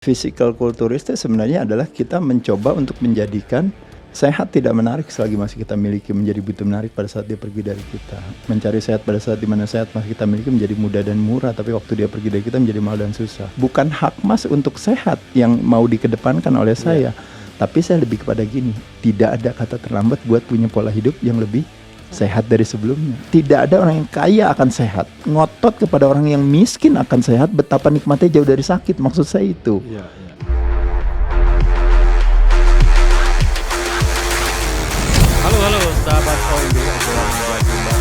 Physical kulturis itu sebenarnya adalah kita mencoba untuk menjadikan sehat tidak menarik selagi masih kita miliki, menjadi begitu menarik pada saat dia pergi dari kita. Mencari sehat pada saat dimana sehat masih kita miliki menjadi mudah dan murah, tapi waktu dia pergi dari kita menjadi mahal dan susah. Bukan hak Mas untuk sehat yang mau dikedepankan oleh saya, tapi saya lebih kepada gini, tidak ada kata terlambat buat punya pola hidup yang lebih sehat dari sebelumnya. Tidak ada orang yang kaya akan sehat. Ngotot kepada orang yang miskin akan sehat, betapa nikmatnya jauh dari sakit. Maksud saya itu. Halo sahabat OMB, obrolan Bunda.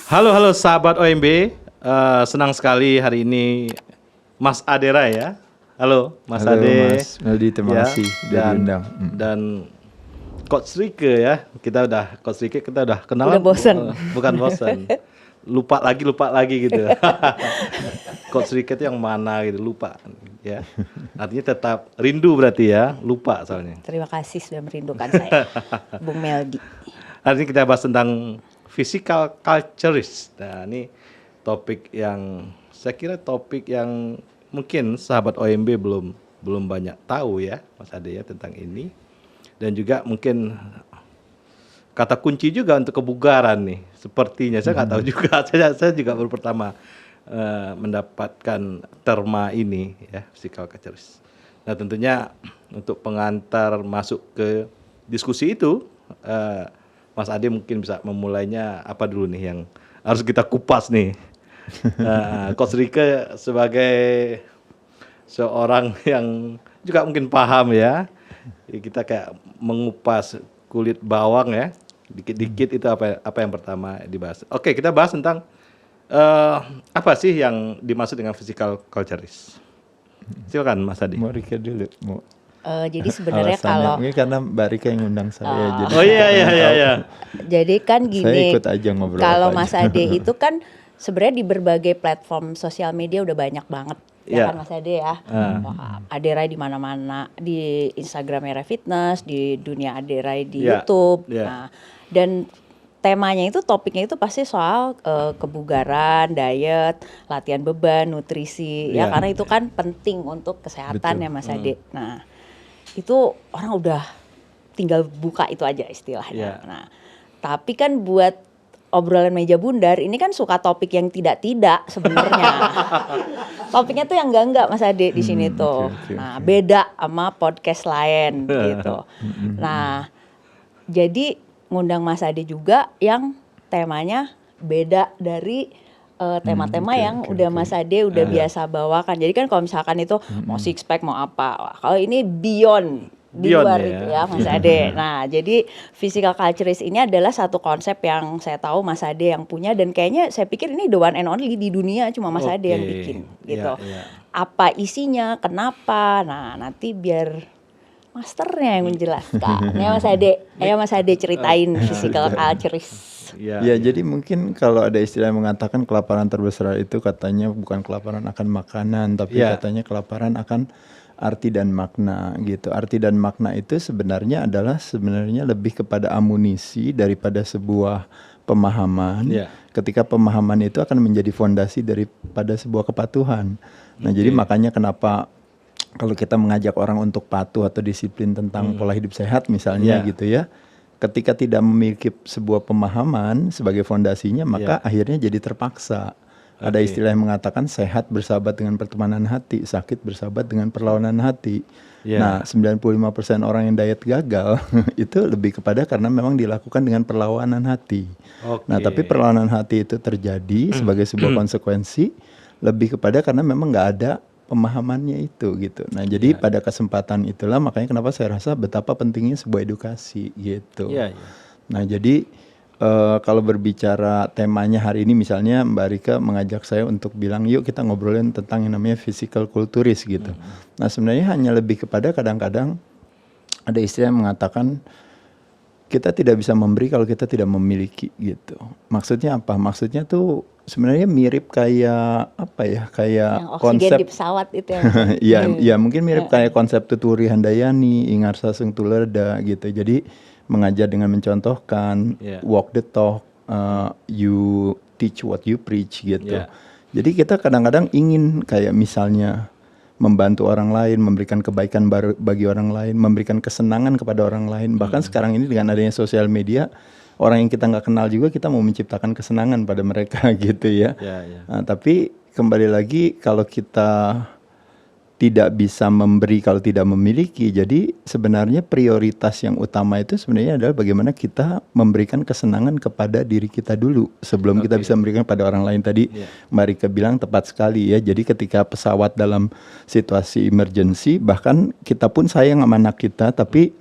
Halo sahabat OMB, senang sekali hari ini Mas Adera ya. Halo Mas Halo, Ade. Mas Meldi, terima kasih sudah diundang. Dan Coach Rike ya, Coach Rike kita udah kenalan. Udah bosen. Bukan bosan. lupa lagi gitu. Coach Rike itu yang mana gitu, lupa ya. Artinya tetap rindu berarti ya, lupa soalnya. Terima kasih sudah merindukan saya, Bung Meldi. Hari ini kita bahas tentang physical culturist. Nah, ini topik yang saya kira mungkin sahabat OMB belum banyak tahu ya, Mas Ade ya, tentang ini. Dan juga mungkin kata kunci juga untuk kebugaran nih. Sepertinya saya nggak tahu juga. Saya juga baru pertama mendapatkan terma ini ya, physical culturist. Nah, tentunya untuk pengantar masuk ke diskusi itu, Mas Ade mungkin bisa memulainya apa dulu nih yang harus kita kupas nih. Coach Rike sebagai seorang yang juga mungkin paham ya. Kita kayak mengupas kulit bawang ya. Dikit-dikit itu apa yang pertama dibahas. Oke, kita bahas tentang apa sih yang dimaksud dengan physical culturist. Silakan Mas Ade. Mau Rike dulu, mau. Jadi sebenarnya kalau mungkin karena Mbak Rika yang undang saya, jadi iya. jadi kan saya gini, ikut aja ngobrol kalau apa Mas aja. Ade itu kan sebenarnya di berbagai platform sosial media udah banyak banget ya kan Mas Ade ya. Wah, Aderai di mana-mana, di Instagram Era Fitness, di dunia Aderai di YouTube. Nah, dan temanya itu, topiknya itu pasti soal kebugaran, diet, latihan beban, nutrisi ya, karena itu kan penting untuk kesehatan ya Mas Ade. Nah, itu orang udah tinggal buka itu aja istilahnya. Nah, tapi kan buat obrolan meja bundar ini kan suka topik yang tidak sebenarnya. Topiknya tuh yang enggak Mas Ade di sini tuh. Nah, beda sama podcast lain gitu. Nah, jadi ngundang Mas Ade juga yang temanya beda dari tema-tema yang udah Mas Ade udah biasa bawakan. Jadi kan kalau misalkan itu mau six pack mau apa, wah, kalau ini beyond di luar itu ya Mas Ade. Nah, jadi physical culturist ini adalah satu konsep yang saya tahu Mas Ade yang punya, dan kayaknya saya pikir ini the one and only di dunia, cuma Mas Ade yang bikin gitu. Apa isinya, kenapa? Nah, nanti biar masternya yang menjelaskan. Ya Mas Ade, ayo Mas Ade ceritain physical culturist. Ya, jadi mungkin kalau ada istilah yang mengatakan kelaparan terbesar itu katanya bukan kelaparan akan makanan, tapi katanya kelaparan akan arti dan makna gitu. Arti dan makna itu sebenarnya lebih kepada amunisi daripada sebuah pemahaman. Ketika pemahaman itu akan menjadi fondasi daripada sebuah kepatuhan. Nah, jadi makanya kenapa kalau kita mengajak orang untuk patuh atau disiplin tentang pola hidup sehat misalnya gitu ya, ketika tidak memiliki sebuah pemahaman sebagai fondasinya, maka akhirnya jadi terpaksa. Ada istilah yang mengatakan sehat bersahabat dengan pertemanan hati, sakit bersahabat dengan perlawanan hati. Nah, 95% orang yang diet gagal itu lebih kepada karena memang dilakukan dengan perlawanan hati. Nah, tapi perlawanan hati itu terjadi sebagai sebuah konsekuensi lebih kepada karena memang nggak ada pemahamannya itu gitu. Nah, jadi pada kesempatan itulah makanya kenapa saya rasa betapa pentingnya sebuah edukasi gitu. Nah, jadi kalau berbicara temanya hari ini misalnya Mbak Rika mengajak saya untuk bilang yuk kita ngobrolin tentang yang namanya physical kulturis gitu. Nah sebenarnya hanya lebih kepada kadang-kadang ada istilah yang mengatakan kita tidak bisa memberi kalau kita tidak memiliki gitu. Maksudnya apa? Maksudnya tuh sebenarnya mirip kayak apa ya? Kayak Yang oksigen konsep di pesawat itu ya, ya mungkin mirip kayak konsep Tuturi Handayani, Ingar Sasung Tulerda gitu. Jadi mengajar dengan mencontohkan, walk the talk, you teach what you preach gitu. Jadi kita kadang-kadang ingin kayak misalnya membantu orang lain, memberikan kebaikan bagi orang lain, memberikan kesenangan kepada orang lain. Bahkan sekarang ini dengan adanya sosial media, orang yang kita nggak kenal juga kita mau menciptakan kesenangan pada mereka gitu ya. Nah, tapi kembali lagi kalau kita tidak bisa memberi kalau tidak memiliki, jadi sebenarnya prioritas yang utama itu sebenarnya adalah bagaimana kita memberikan kesenangan kepada diri kita dulu sebelum kita bisa memberikan pada orang lain. Tadi Mbak Rika bilang tepat sekali ya, jadi ketika pesawat dalam situasi emergency, bahkan kita pun sayang sama anak kita, tapi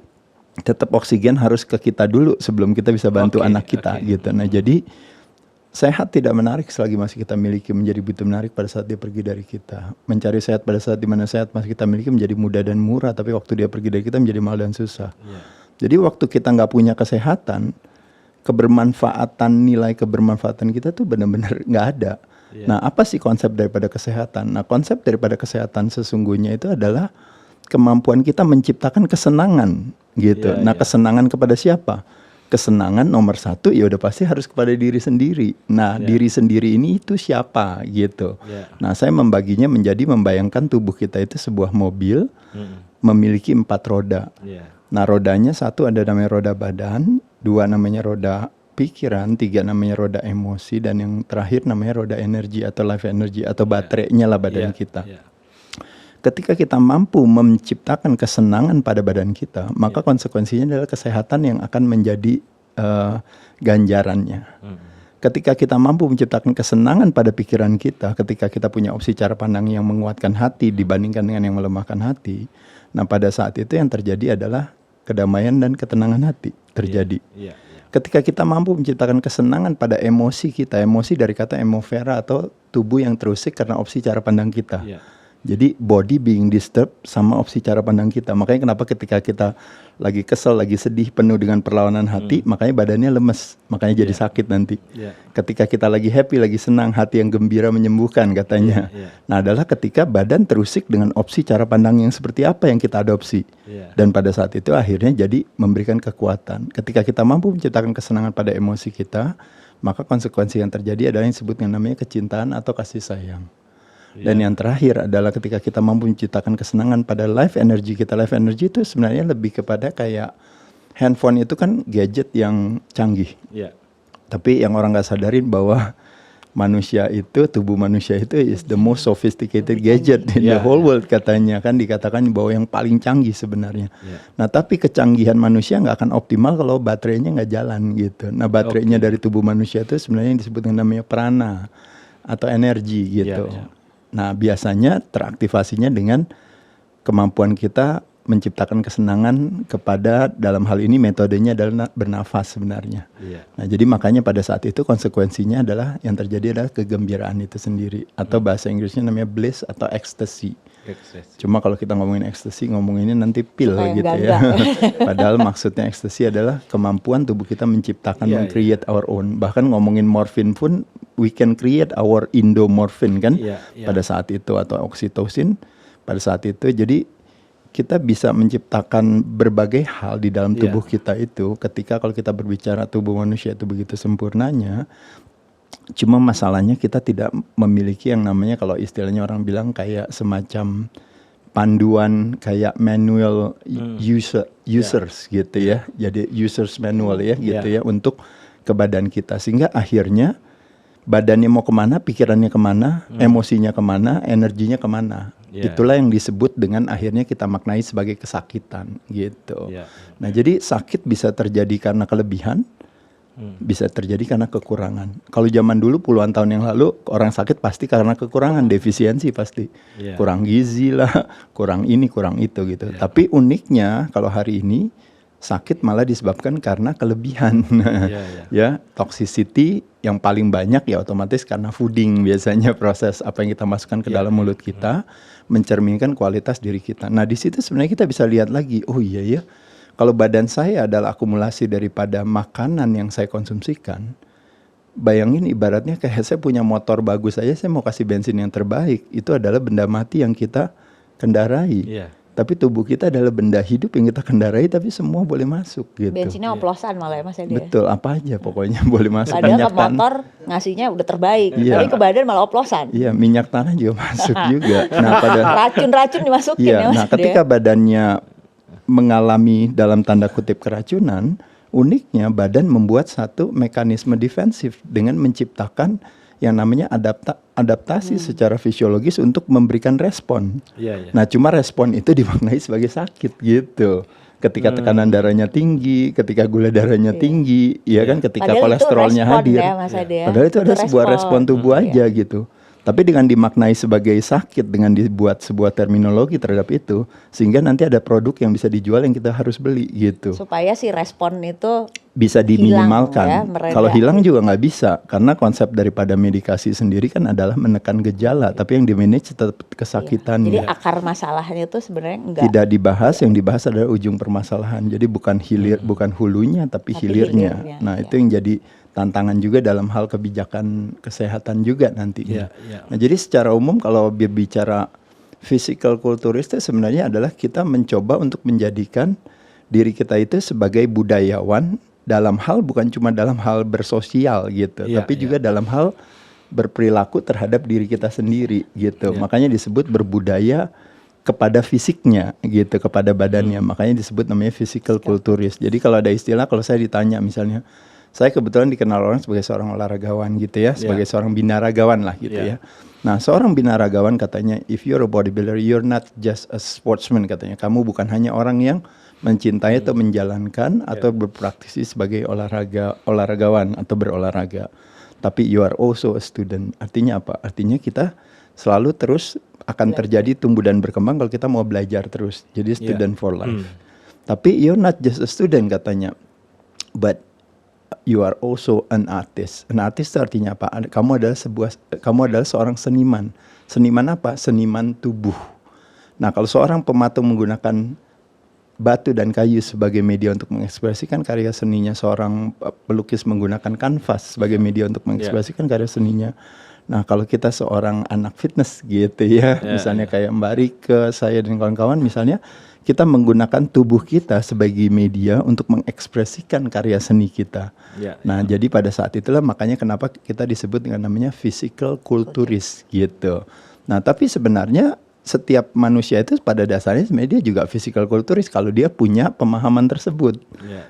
tetap oksigen harus ke kita dulu sebelum kita bisa bantu anak kita gitu. Nah jadi sehat tidak menarik selagi masih kita miliki, menjadi begitu menarik pada saat dia pergi dari kita. Mencari sehat pada saat dimana sehat masih kita miliki menjadi mudah dan murah, tapi waktu dia pergi dari kita menjadi mahal dan susah. Jadi waktu kita nggak punya kesehatan, kebermanfaatan, nilai kebermanfaatan kita tuh benar-benar nggak ada. Nah apa sih konsep daripada kesehatan? Nah konsep daripada kesehatan sesungguhnya itu adalah kemampuan kita menciptakan kesenangan gitu. Nah kesenangan kepada siapa? Kesenangan nomor satu ya udah pasti harus kepada diri sendiri. Nah diri sendiri ini itu siapa gitu. Nah saya membaginya menjadi membayangkan tubuh kita itu sebuah mobil memiliki 4 roda. Nah rodanya satu ada namanya roda badan, 2 namanya roda pikiran, 3 namanya roda emosi, dan yang terakhir namanya roda energi atau life energy atau baterainya lah badan kita. Ketika kita mampu menciptakan kesenangan pada badan kita, maka konsekuensinya adalah kesehatan yang akan menjadi ganjarannya. Ketika kita mampu menciptakan kesenangan pada pikiran kita, ketika kita punya opsi cara pandang yang menguatkan hati dibandingkan dengan yang melemahkan hati, nah pada saat itu yang terjadi adalah kedamaian dan ketenangan hati terjadi. Ketika kita mampu menciptakan kesenangan pada emosi kita, emosi dari kata emovera atau tubuh yang terusik karena opsi cara pandang kita. Jadi body being disturbed sama opsi cara pandang kita. Makanya kenapa ketika kita lagi kesel, lagi sedih, penuh dengan perlawanan hati, makanya badannya lemes, makanya jadi sakit nanti. Ketika kita lagi happy, lagi senang, hati yang gembira menyembuhkan katanya. Nah adalah ketika badan terusik dengan opsi cara pandang yang seperti apa yang kita adopsi. Dan pada saat itu akhirnya jadi memberikan kekuatan. Ketika kita mampu menciptakan kesenangan pada emosi kita, maka konsekuensi yang terjadi adalah yang disebut dengan namanya kecintaan atau kasih sayang. Dan yang terakhir adalah ketika kita mampu menciptakan kesenangan pada life energy kita. Life energy itu sebenarnya lebih kepada kayak handphone itu kan gadget yang canggih. Tapi yang orang gak sadarin bahwa manusia itu, tubuh manusia itu is the most sophisticated gadget in the whole world katanya. Kan dikatakan bahwa yang paling canggih sebenarnya. Nah tapi kecanggihan manusia gak akan optimal kalau baterainya gak jalan gitu. Nah baterainya dari tubuh manusia itu sebenarnya yang disebut dengan namanya prana atau energi gitu. Nah biasanya teraktivasinya dengan kemampuan kita menciptakan kesenangan kepada, dalam hal ini metodenya adalah bernafas sebenarnya. Nah jadi makanya pada saat itu konsekuensinya adalah yang terjadi adalah kegembiraan itu sendiri. Atau bahasa Inggrisnya namanya bliss atau ecstasy. Cuma kalau kita ngomongin ecstasy, ngomonginnya nanti pil gitu ya. Padahal maksudnya ecstasy adalah kemampuan tubuh kita menciptakan, create our own. Bahkan ngomongin morfin pun, we can create our endomorphin kan pada saat itu, atau oksitosin pada saat itu. Jadi kita bisa menciptakan berbagai hal di dalam tubuh kita itu ketika kalau kita berbicara tubuh manusia itu begitu sempurnanya. Cuma masalahnya kita tidak memiliki yang namanya, kalau istilahnya orang bilang kayak semacam panduan, kayak manual users gitu ya. Jadi users manual ya gitu ya untuk ke badan kita. Sehingga akhirnya badannya mau kemana, pikirannya kemana, emosinya kemana, energinya kemana. Itulah yang disebut dengan akhirnya kita maknai sebagai kesakitan gitu. Nah jadi sakit bisa terjadi karena kelebihan, bisa terjadi karena kekurangan. Kalau zaman dulu puluhan tahun yang lalu orang sakit pasti karena kekurangan, defisiensi pasti. Kurang gizi lah, kurang ini, kurang itu gitu. Tapi uniknya kalau hari ini sakit malah disebabkan karena kelebihan. Ya, toxicity yang paling banyak ya otomatis karena fooding, biasanya proses apa yang kita masukkan ke dalam mulut kita mencerminkan kualitas diri kita. Nah, di situ sebenarnya kita bisa lihat lagi, oh iya ya, kalau badan saya adalah akumulasi daripada makanan yang saya konsumsikan, bayangin ibaratnya kayak saya punya motor bagus aja, saya mau kasih bensin yang terbaik, itu adalah benda mati yang kita kendarai. Tapi tubuh kita adalah benda hidup yang kita kendarai, tapi semua boleh masuk gitu. Bensinnya oplosan malah ya Mas Edi. Betul, apa aja pokoknya boleh masuk. Padahal ke motor ngasihnya udah terbaik, tapi ke badan malah oplosan. Iya, minyak tanah juga masuk juga. Nah, racun-racun dimasukin ya Mas. Nah, ketika badannya mengalami dalam tanda kutip keracunan, uniknya badan membuat satu mekanisme defensif dengan menciptakan yang namanya adaptasi secara fisiologis untuk memberikan respon. Nah, cuma respon itu dimaknai sebagai sakit gitu. Ketika tekanan darahnya tinggi, ketika gula darahnya tinggi, ya kan, ketika padahal kolesterolnya hadir. Ya, Mas Ade, ya. Padahal itu adalah sebuah respon tubuh aja gitu. Tapi dengan dimaknai sebagai sakit, dengan dibuat sebuah terminologi terhadap itu, sehingga nanti ada produk yang bisa dijual yang kita harus beli gitu. Supaya si respon itu bisa diminimalkan. Ya, kalau hilang juga nggak bisa, karena konsep daripada medikasi sendiri kan adalah menekan gejala, tapi yang di-manage tetap kesakitannya. Jadi akar masalahnya itu sebenarnya enggak. Tidak dibahas, yang dibahas adalah ujung permasalahan. Jadi bukan bukan hulunya, tapi hilirnya. Nah, itu yang jadi tantangan juga dalam hal kebijakan kesehatan juga nantinya. Nah, jadi secara umum kalau berbicara physical culturist itu sebenarnya adalah kita mencoba untuk menjadikan diri kita itu sebagai budayawan dalam hal bukan cuma dalam hal bersosial gitu, tapi juga dalam hal berperilaku terhadap diri kita sendiri gitu. Makanya disebut berbudaya kepada fisiknya gitu, kepada badannya. Makanya disebut namanya physical culturist. Jadi kalau ada istilah, kalau saya ditanya misalnya, saya kebetulan dikenal orang sebagai seorang olahragawan gitu ya, sebagai seorang binaragawan lah gitu ya. Nah, seorang binaragawan katanya, if you're a bodybuilder, you're not just a sportsman katanya. Kamu bukan hanya orang yang mencintai atau menjalankan atau berpraktisi sebagai olahragawan atau berolahraga. Tapi you are also a student. Artinya apa? Artinya kita selalu terus akan terjadi tumbuh dan berkembang kalau kita mau belajar terus. Jadi student for life. Tapi you're not just a student katanya, but you are also an artist. An artist itu artinya apa? Kamu adalah seorang seniman. Seniman apa? Seniman tubuh. Nah, kalau seorang pematung menggunakan batu dan kayu sebagai media untuk mengekspresikan karya seninya, seorang pelukis menggunakan kanvas sebagai media untuk mengekspresikan karya seninya. Nah, kalau kita seorang anak fitness gitu ya, misalnya kayak Mbak Rike, saya dan kawan-kawan misalnya, kita menggunakan tubuh kita sebagai media untuk mengekspresikan karya seni kita. Nah, jadi pada saat itulah makanya kenapa kita disebut dengan namanya physical culturist gitu. Nah, tapi sebenarnya setiap manusia itu pada dasarnya sebenarnya dia juga physical culturist kalau dia punya pemahaman tersebut.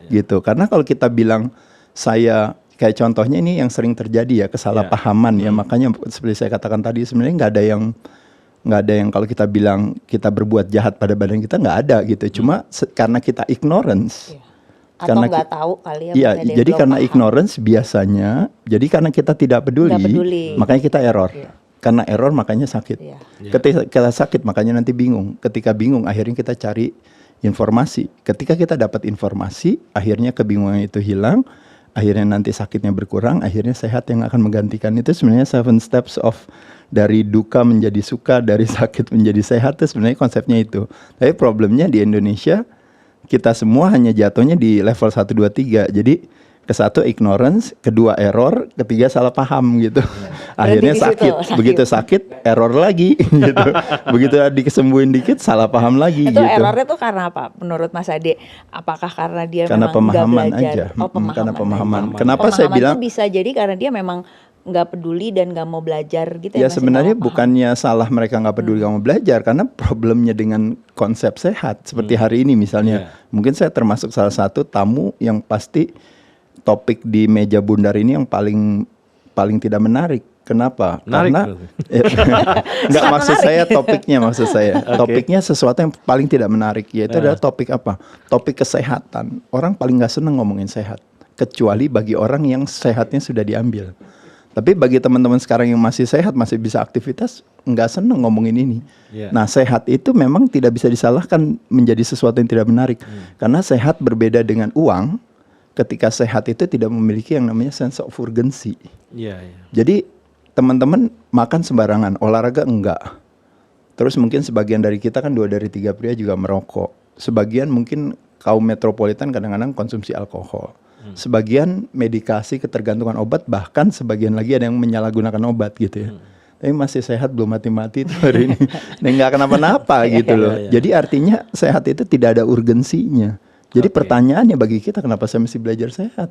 Gitu. Karena kalau kita bilang saya kayak contohnya ini yang sering terjadi ya, kesalahpahaman ya. Makanya seperti saya katakan tadi sebenarnya nggak ada yang kalau kita bilang kita berbuat jahat pada badan kita, nggak ada gitu. Cuma karena kita ignorance. Atau nggak tahu kali ya. Iya, jadi karena ignorance biasanya, jadi karena kita tidak peduli. Makanya kita error. Karena error makanya sakit. Ketika kita sakit makanya nanti bingung. Ketika bingung akhirnya kita cari informasi. Ketika kita dapat informasi, akhirnya kebingungan itu hilang. Akhirnya nanti sakitnya berkurang, akhirnya sehat yang akan menggantikan. Itu sebenarnya 7 steps of dari duka menjadi suka, dari sakit menjadi sehat, itu sebenarnya konsepnya itu. Tapi problemnya di Indonesia, kita semua hanya jatuhnya di level 1, 2, 3. Jadi ke-1 ignorance, kedua error, ketiga salah paham gitu. Akhirnya sakit. Begitu sakit, error lagi gitu. Begitu dikesembuhin dikit, salah paham lagi itu gitu. Errornya tuh karena apa menurut Mas Ade? Apakah karena dia karena memang pemahaman nggak belajar? aja. Karena pemahaman. Kenapa pemahaman saya bilang itu bisa jadi karena dia memang nggak peduli dan nggak mau belajar gitu ya. Mas, Sebenarnya bukannya salah mereka nggak peduli nggak mau belajar, karena problemnya dengan konsep sehat seperti hari ini misalnya. Mungkin saya termasuk salah satu tamu yang pasti topik di meja bundar ini yang paling tidak menarik. Kenapa? Karena nggak maksud saya topiknya, maksud saya topiknya sesuatu yang paling tidak menarik, yaitu adalah topik apa? Topik kesehatan. Orang paling nggak senang ngomongin sehat, kecuali bagi orang yang sehatnya sudah diambil. Tapi bagi teman-teman sekarang yang masih sehat, masih bisa aktivitas, nggak seneng ngomongin ini. Nah, sehat itu memang tidak bisa disalahkan menjadi sesuatu yang tidak menarik. Karena sehat berbeda dengan uang. Ketika sehat itu tidak memiliki yang namanya sense of urgency. Jadi teman-teman makan sembarangan, olahraga enggak. Terus mungkin sebagian dari kita kan 2 dari 3 pria juga merokok. Sebagian mungkin kaum metropolitan kadang-kadang konsumsi alkohol. Sebagian medikasi, ketergantungan obat, bahkan sebagian lagi ada yang menyalahgunakan obat gitu ya. Tapi masih sehat, belum mati-mati tuh hari ini. Dan nggak kenapa-napa gitu loh. Jadi artinya sehat itu tidak ada urgensinya. Jadi pertanyaannya bagi kita, kenapa saya mesti belajar sehat?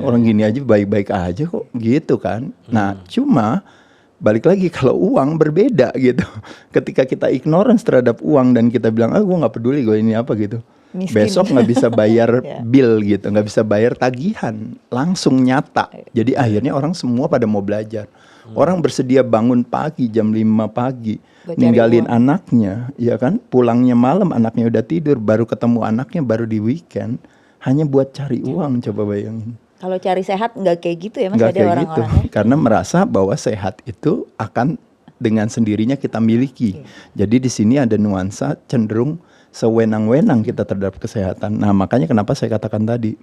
Orang gini aja baik-baik aja kok gitu kan. Nah cuma balik lagi, kalau uang berbeda gitu. Ketika kita ignorance terhadap uang dan kita bilang, gue nggak peduli gue ini apa gitu. Miskin. Besok nggak bisa bayar bill gitu, nggak bisa bayar tagihan, langsung nyata. Jadi akhirnya orang semua pada mau belajar. Orang bersedia bangun pagi jam 5 pagi, ninggalin anaknya, ya kan? Pulangnya malam, anaknya udah tidur, baru ketemu anaknya baru di weekend, hanya buat cari uang. Coba bayangin. Kalau cari sehat nggak kayak gitu ya Mas, Nggak ada kayak gitu, orang-orangnya. karena merasa bahwa sehat itu akan dengan sendirinya kita miliki. Jadi di sini ada nuansa cenderung sewenang-wenang kita terhadap kesehatan. Nah makanya kenapa saya katakan tadi,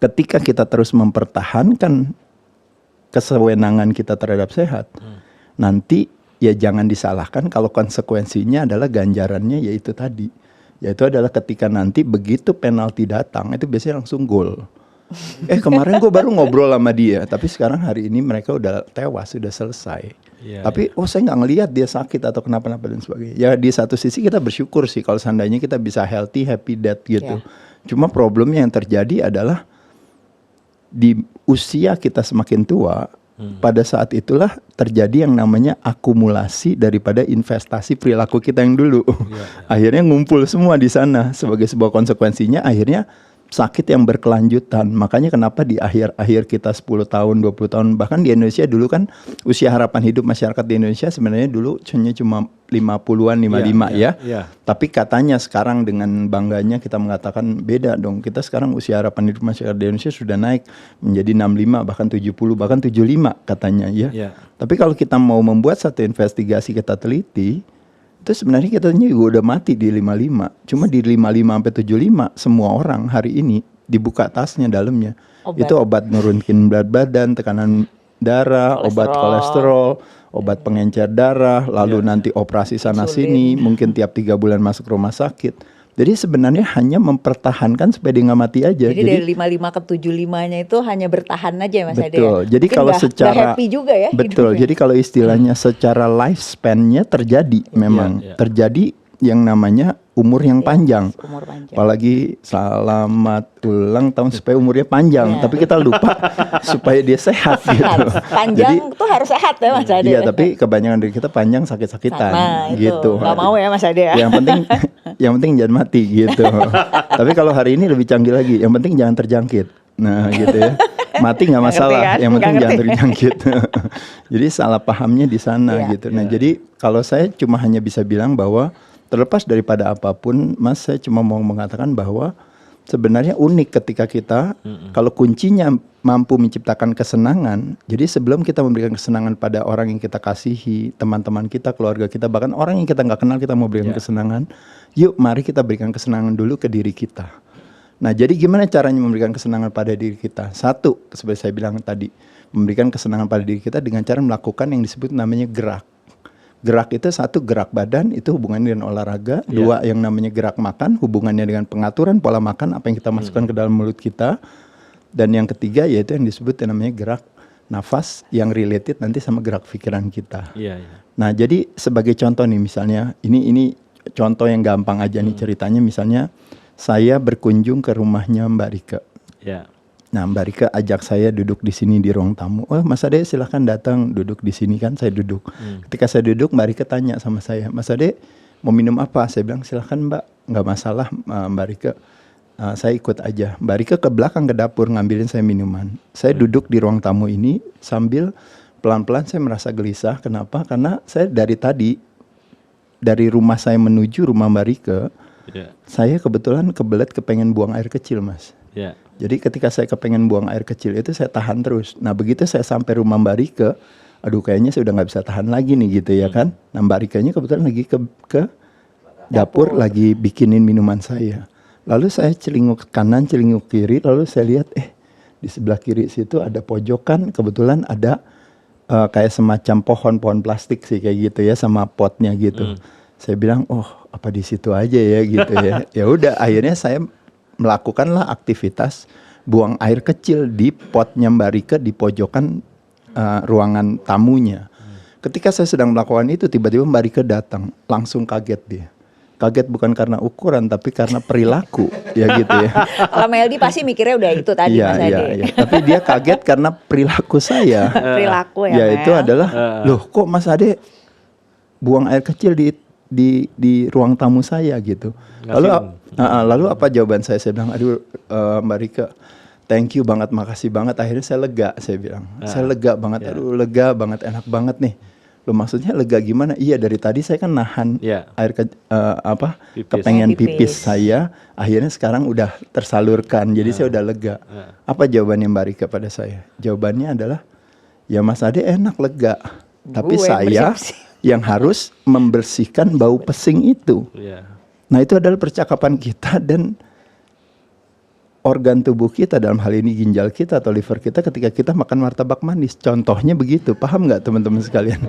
ketika kita terus mempertahankan kesewenangan kita terhadap sehat, nanti ya jangan disalahkan kalau konsekuensinya adalah ganjarannya yaitu tadi. Yaitu adalah ketika nanti begitu penalti datang, itu biasanya langsung gol. Kemarin gue baru ngobrol sama dia, tapi sekarang hari ini mereka udah tewas, sudah selesai. Tapi saya nggak ngelihat dia sakit atau kenapa-napa dan sebagainya. Ya di satu sisi kita bersyukur sih kalau seandainya kita bisa healthy, happy death gitu. Cuma problemnya yang terjadi adalah di usia kita semakin tua, pada saat itulah terjadi yang namanya akumulasi daripada investasi perilaku kita yang dulu. Akhirnya ngumpul semua di sana, sebagai sebuah konsekuensinya akhirnya sakit yang berkelanjutan. Makanya kenapa di akhir-akhir kita 10 tahun, 20 tahun, bahkan di Indonesia dulu kan usia harapan hidup masyarakat di Indonesia sebenarnya dulu cuma 50-an, 55 ya. Tapi katanya sekarang dengan bangganya kita mengatakan beda dong. Kita sekarang usia harapan hidup masyarakat di Indonesia sudah naik menjadi 65, bahkan 70, bahkan 75 katanya ya. Tapi kalau kita mau membuat satu investigasi, kita teliti, itu sebenarnya kita juga udah mati di 55. Cuma di 55 sampai 75 semua orang hari ini dibuka tasnya dalamnya. Itu obat nurunkin berat badan, tekanan darah, obat kolesterol, obat pengencer darah, lalu nanti operasi sana sini, mungkin tiap 3 bulan masuk rumah sakit. Jadi sebenarnya hanya mempertahankan supaya dia nggak mati aja. Jadi dari 55 ke 75-nya itu hanya bertahan aja ya Mas Ade. Betul. Jadi mungkin kalau secara happy juga ya. Betul. Hidupnya. Jadi kalau istilahnya secara lifespan-nya terjadi memang terjadi yang namanya umur yang panjang. Umur panjang. Apalagi selamat ulang tahun supaya umurnya panjang, tapi kita lupa supaya dia sehat gitu. Panjang tuh harus sehat ya Mas Ade. Iya, tapi kebanyakan dari kita panjang sakit-sakitan gitu. Gak mau ya Mas Ade ya. Yang penting jangan mati gitu. Tapi kalau hari ini lebih canggih lagi, yang penting jangan terjangkit. Nah gitu ya. Mati nggak masalah, yang penting jangan terjangkit. Jadi salah pahamnya di sana gitu. Nah jadi kalau saya cuma hanya bisa bilang bahwa terlepas daripada apapun, Mas, saya cuma mau mengatakan bahwa sebenarnya unik ketika kita kalau kuncinya mampu menciptakan kesenangan. Jadi sebelum kita memberikan kesenangan pada orang yang kita kasihi, teman-teman kita, keluarga kita, bahkan orang yang kita nggak kenal kita mau berikan kesenangan, yuk mari kita berikan kesenangan dulu ke diri kita. Nah jadi gimana caranya memberikan kesenangan pada diri kita? Satu, seperti saya bilang tadi, memberikan kesenangan pada diri kita dengan cara melakukan yang disebut namanya gerak. Gerak itu satu, gerak badan, itu hubungannya dengan olahraga. Dua, yang namanya gerak makan, hubungannya dengan pengaturan pola makan, apa yang kita masukkan ke dalam mulut kita. Dan yang ketiga yaitu yang disebut namanya gerak nafas, yang related nanti sama gerak pikiran kita. Nah jadi sebagai contoh nih misalnya, ini contoh yang gampang aja nih ceritanya. Misalnya saya berkunjung ke rumahnya Mbak Rike. Nah Mbak Rike ajak saya duduk di sini di ruang tamu. Oh Mas Ade silahkan datang duduk di sini, kan saya duduk. Ketika saya duduk Mbak Rike tanya sama saya, Mas Ade mau minum apa? Saya bilang silahkan Mbak, nggak masalah Mbak Rike. Saya ikut aja. Mbak Rike ke belakang ke dapur ngambilin saya minuman. Saya duduk di ruang tamu ini sambil pelan-pelan saya merasa gelisah. Kenapa? Karena saya dari tadi, dari rumah saya menuju rumah Mbak Rike, saya kebetulan kebelet kepengen buang air kecil Mas. Jadi ketika saya kepengen buang air kecil itu saya tahan terus. Nah begitu saya sampai rumah Mbak Rike, aduh kayaknya saya udah nggak bisa tahan lagi nih gitu ya kan. Nah Mbak Rikenya kebetulan lagi ke dapur lagi bikinin minuman saya. Lalu saya celinguk kanan, celinguk kiri, lalu saya lihat di sebelah kiri situ ada pojokan, kebetulan ada kayak semacam pohon plastik sih kayak gitu ya sama potnya gitu. Saya bilang, oh apa di situ aja ya gitu ya. Ya udah akhirnya saya melakukanlah aktivitas buang air kecil di potnya Mbak Rike di pojokan ruangan tamunya. Ketika saya sedang melakukan itu tiba-tiba Mbak Rike datang, langsung kaget dia. Kaget bukan karena ukuran tapi karena perilaku ya gitu ya. Kalau Meldi pasti mikirnya udah itu tadi Mas Ade. Iya. Tapi dia kaget karena perilaku saya. Perilaku ya. Ya Mel. itu adalah loh kok Mas Ade buang air kecil di ruang tamu saya gitu. Lalu apa jawaban saya? Saya bilang, aduh Mbak Rike, thank you banget, makasih banget. Akhirnya saya lega, saya bilang. Saya lega banget, aduh lega banget, enak banget nih. Loh maksudnya lega gimana? Iya dari tadi saya kan nahan air kepengen pipis saya. Akhirnya sekarang udah tersalurkan, jadi saya udah lega. Apa jawabannya Mbak Rike pada saya? Jawabannya adalah, ya Mas Ade enak lega. Tapi saya yang harus membersihkan bau pesing itu. Nah itu adalah percakapan kita dan organ tubuh kita, dalam hal ini ginjal kita atau liver kita ketika kita makan martabak manis. Contohnya begitu, paham nggak teman-teman sekalian?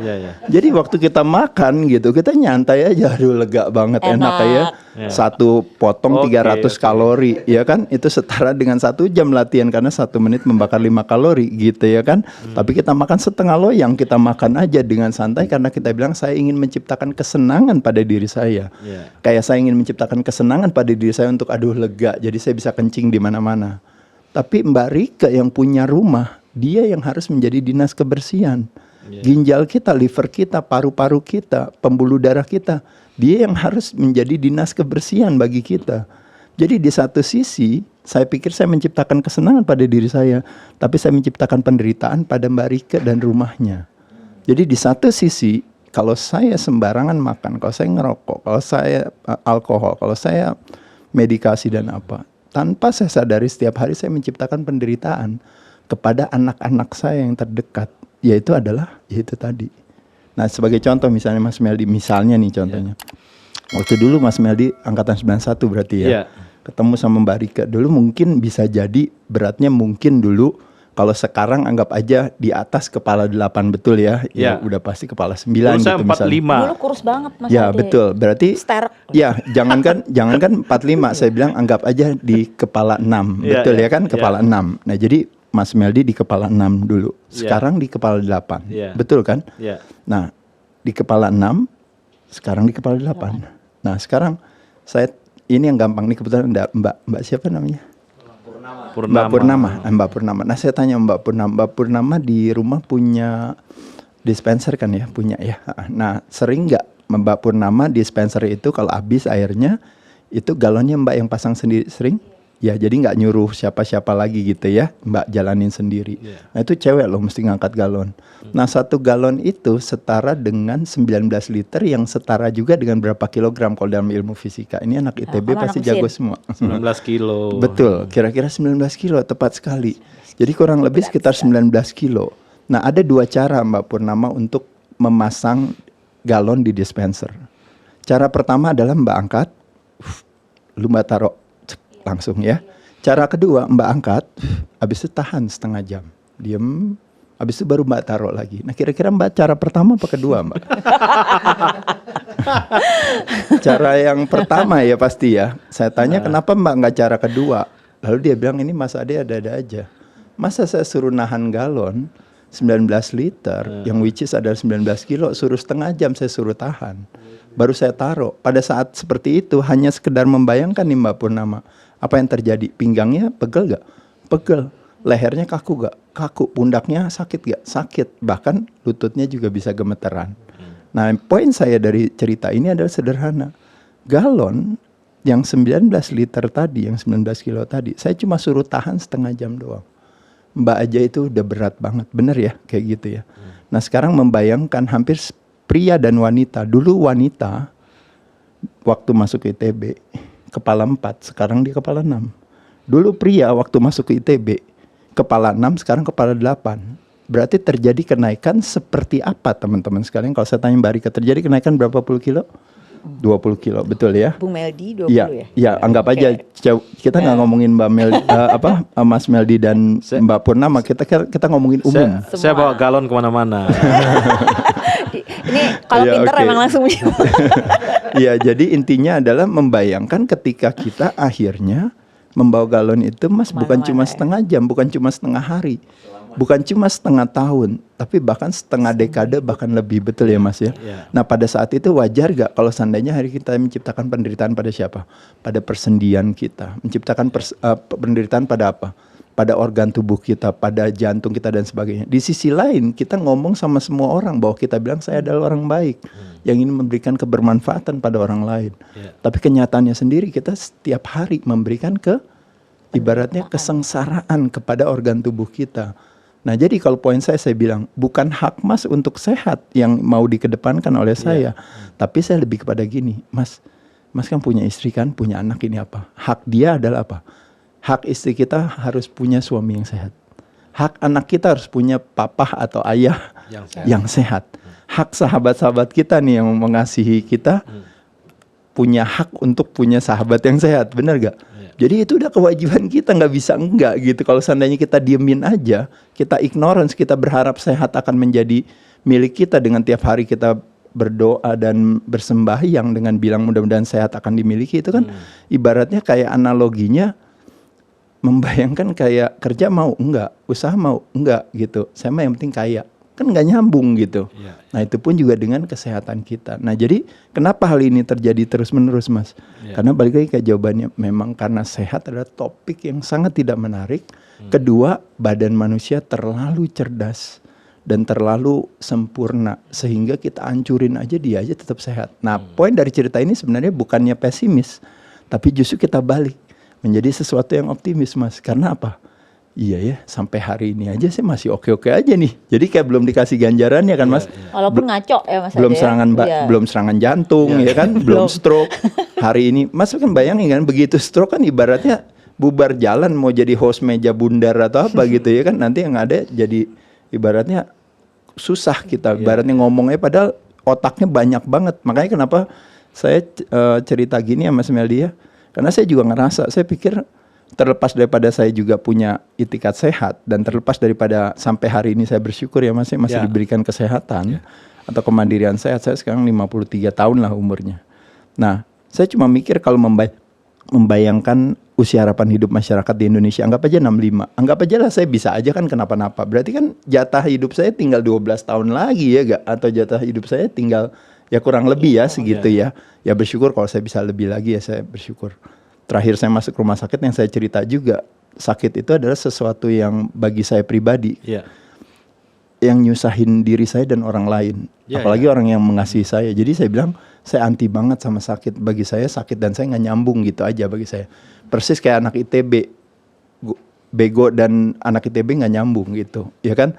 Jadi waktu kita makan gitu, kita nyantai aja, aduh lega banget, enak kayak satu potong 300 kalori, ya kan? Itu setara dengan 1 jam latihan karena 1 menit membakar 5 kalori gitu ya kan? Tapi kita makan setengah loyang, kita makan aja dengan santai karena kita bilang saya ingin menciptakan kesenangan pada diri saya. Kayak saya ingin menciptakan kesenangan pada diri saya untuk aduh lega, jadi saya bisa kencing di mana-mana. Tapi Mbak Rike yang punya rumah, dia yang harus menjadi dinas kebersihan. Ginjal kita, liver kita, paru-paru kita, pembuluh darah kita, dia yang harus menjadi dinas kebersihan bagi kita. Jadi di satu sisi, saya pikir saya menciptakan kesenangan pada diri saya, tapi saya menciptakan penderitaan pada Mbak Rike dan rumahnya. Jadi di satu sisi, kalau saya sembarangan makan, kalau saya ngerokok, kalau saya alkohol, kalau saya medikasi dan apa, tanpa saya sadari setiap hari saya menciptakan penderitaan kepada anak-anak saya yang terdekat, yaitu tadi. Nah sebagai contoh misalnya Mas Meldi, misalnya nih contohnya. Waktu dulu Mas Meldi angkatan 91 berarti ya. Ketemu sama Mbak Rike. Dulu mungkin bisa jadi beratnya mungkin dulu, kalau sekarang anggap aja di atas kepala 8 betul ya. Ya udah pasti kepala 9 gitu misalnya. Dulu kurus banget Mas Ya Ade. betul, berarti ya jangankan 45, saya bilang anggap aja di kepala 6. Betul ya kan, kepala 6. Nah jadi Mas Meldi di kepala 6 dulu. Sekarang di kepala 8. Betul kan? Nah, di kepala 6, sekarang di kepala 8. Nah, sekarang ini yang gampang nih, kebetulan ada Mbak siapa namanya? Mbak Purnama. Nah, saya tanya Mbak Purnama di rumah punya dispenser kan ya? Punya ya. Nah, sering nggak Mbak Purnama dispenser itu kalau habis airnya, itu galonnya Mbak yang pasang sendiri sering? Ya jadi nggak nyuruh siapa-siapa lagi gitu ya, Mbak jalanin sendiri. Nah itu cewek loh mesti ngangkat galon. Nah 1 galon itu setara dengan 19 liter yang setara juga dengan berapa kilogram kalau dalam ilmu fisika. Ini anak ITB pasti jago semua. 19 kilo. Betul, kira-kira 19 kilo tepat sekali. Jadi kurang lebih sekitar 19 kilo. Nah ada 2 cara Mbak Purnama untuk memasang galon di dispenser. Cara pertama adalah Mbak angkat, lu Mbak taruh langsung ya. Cara kedua Mbak angkat, habis itu tahan setengah jam, diem, habis itu baru Mbak taruh lagi. Nah kira-kira Mbak cara pertama apa kedua Mbak? Cara yang pertama ya pasti ya. Saya tanya kenapa Mbak nggak cara kedua? Lalu dia bilang ini Mas Ade ada-ada aja. Masa saya suruh nahan galon 19 liter, yang which is adalah 19 kilo, suruh setengah jam saya suruh tahan. Baru saya taruh. Pada saat seperti itu hanya sekedar membayangkan nih Mbak Purnama. Apa yang terjadi? Pinggangnya pegel gak? Pegel. Lehernya kaku gak? Kaku. Pundaknya sakit gak? Sakit. Bahkan lututnya juga bisa gemeteran. Nah poin saya dari cerita ini adalah sederhana. Galon yang 19 liter tadi, yang 19 kilo tadi, saya cuma suruh tahan setengah jam doang. Mbak aja itu udah berat banget. Bener ya? Kayak gitu ya. Nah sekarang membayangkan hampir pria dan wanita. Dulu wanita waktu masuk ITB kepala 4, sekarang di kepala 6. Dulu pria waktu masuk ke ITB, kepala 6, sekarang kepala 8. Berarti terjadi kenaikan seperti apa teman-teman sekalian? Kalau saya tanya Mbak Rika, terjadi kenaikan berapa puluh kilo? 20 kilo, betul ya? Bung Meldi 20 Ya, ya? ya anggap aja kita nggak ngomongin Mbak Meldi, Mas Meldi dan Mbak Purnama, kita ngomongin umum. Saya bawa galon kemana-mana. Ini kalau Ya, pinter oke. emang langsung Ya, jadi intinya adalah membayangkan ketika kita akhirnya membawa galon itu, Mas, bukan Kemana-mana cuma ya. setengah jam, bukan cuma setengah hari, bukan cuma setengah tahun, tapi bahkan setengah dekade, bahkan lebih, betul ya Mas ya. Ya. Nah pada saat itu wajar gak kalau seandainya hari kita menciptakan penderitaan pada siapa? Pada persendian kita, menciptakan penderitaan pada apa? Pada organ tubuh kita, pada jantung kita dan sebagainya. Di sisi lain kita ngomong sama semua orang bahwa kita bilang saya adalah orang baik yang ingin memberikan kebermanfaatan pada orang lain. Ya. Tapi kenyataannya sendiri kita setiap hari memberikan ibaratnya kesengsaraan kepada organ tubuh kita. Nah jadi kalau poin saya bilang bukan hak Mas untuk sehat yang mau dikedepankan oleh saya, tapi saya lebih kepada gini, Mas kan punya istri kan, punya anak, ini apa? Hak dia adalah apa? Hak istri kita harus punya suami yang sehat. Hak anak kita harus punya papa atau ayah yang sehat. Hak sahabat-sahabat kita nih yang mengasihi kita punya hak untuk punya sahabat yang sehat, benar gak? Jadi itu udah kewajiban kita, nggak bisa enggak gitu. Kalau seandainya kita diemin aja, kita ignorance, kita berharap sehat akan menjadi milik kita dengan tiap hari kita berdoa dan bersembahyang dengan bilang mudah-mudahan sehat akan dimiliki, itu kan ibaratnya kayak analoginya membayangkan kayak kerja mau enggak, usaha mau enggak gitu. Saya mah yang penting kaya. Kan nggak nyambung gitu. Nah itu pun juga dengan kesehatan kita. Nah jadi kenapa hal ini terjadi terus-menerus Mas? Karena balik lagi ke jawabannya, memang karena sehat adalah topik yang sangat tidak menarik. Kedua, badan manusia terlalu cerdas dan terlalu sempurna sehingga kita hancurin aja dia aja tetap sehat. Nah poin dari cerita ini sebenarnya bukannya pesimis, tapi justru kita balik menjadi sesuatu yang optimis Mas. Karena apa? Iya ya, sampai hari ini aja saya masih oke-oke aja nih. Jadi kayak belum dikasih ganjarannya kan Mas. Walaupun ngaco ya Mas Belum Ade ya. serangan belum serangan jantung ya kan, belum stroke. Hari ini Mas kan bayangin kan, begitu stroke kan ibaratnya bubar jalan mau jadi host meja bundar atau apa gitu ya kan, nanti yang ada jadi ibaratnya susah kita ibaratnya ngomongnya padahal otaknya banyak banget. Makanya kenapa saya cerita gini ya Mas Meldi ya. Karena saya juga ngerasa, saya pikir terlepas daripada saya juga punya itikat sehat dan terlepas daripada sampai hari ini saya bersyukur ya Mas, masih diberikan kesehatan atau kemandirian sehat. Saya sekarang 53 tahun lah umurnya. Nah, saya cuma mikir kalau membayangkan usia harapan hidup masyarakat di Indonesia, anggap aja 65. Anggap aja lah saya bisa aja kan kenapa-napa. Berarti kan jatah hidup saya tinggal 12 tahun lagi ya gak? Atau jatah hidup saya tinggal ya kurang lebih ya segitu ya. Ya bersyukur kalau saya bisa lebih lagi ya saya bersyukur. Terakhir saya masuk rumah sakit yang saya cerita juga, sakit itu adalah sesuatu yang bagi saya pribadi yang nyusahin diri saya dan orang lain, apalagi orang yang mengasihi saya. Jadi saya bilang saya anti banget sama sakit. Bagi saya sakit dan saya nggak nyambung gitu aja bagi saya. Persis kayak anak ITB, bego dan anak ITB nggak nyambung gitu, ya kan?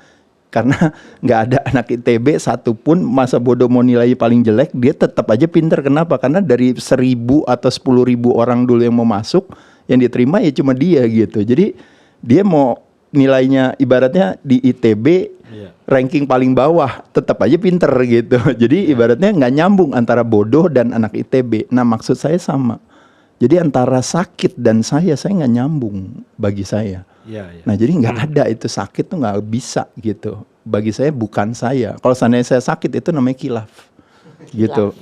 Karena nggak ada anak ITB satupun masa bodoh mau nilai paling jelek, dia tetap aja pinter. Kenapa? Karena dari 1.000 atau 10.000 orang dulu yang mau masuk, yang diterima ya cuma dia gitu. Jadi dia mau nilainya ibaratnya di ITB ranking paling bawah, tetap aja pinter gitu. Jadi ibaratnya nggak nyambung antara bodoh dan anak ITB. Nah maksud saya sama. Jadi antara sakit dan saya nggak nyambung bagi saya. Nah jadi nggak ada itu, sakit tuh nggak bisa gitu. Bagi saya bukan saya. Kalau seandainya saya sakit itu namanya kilaf gitu.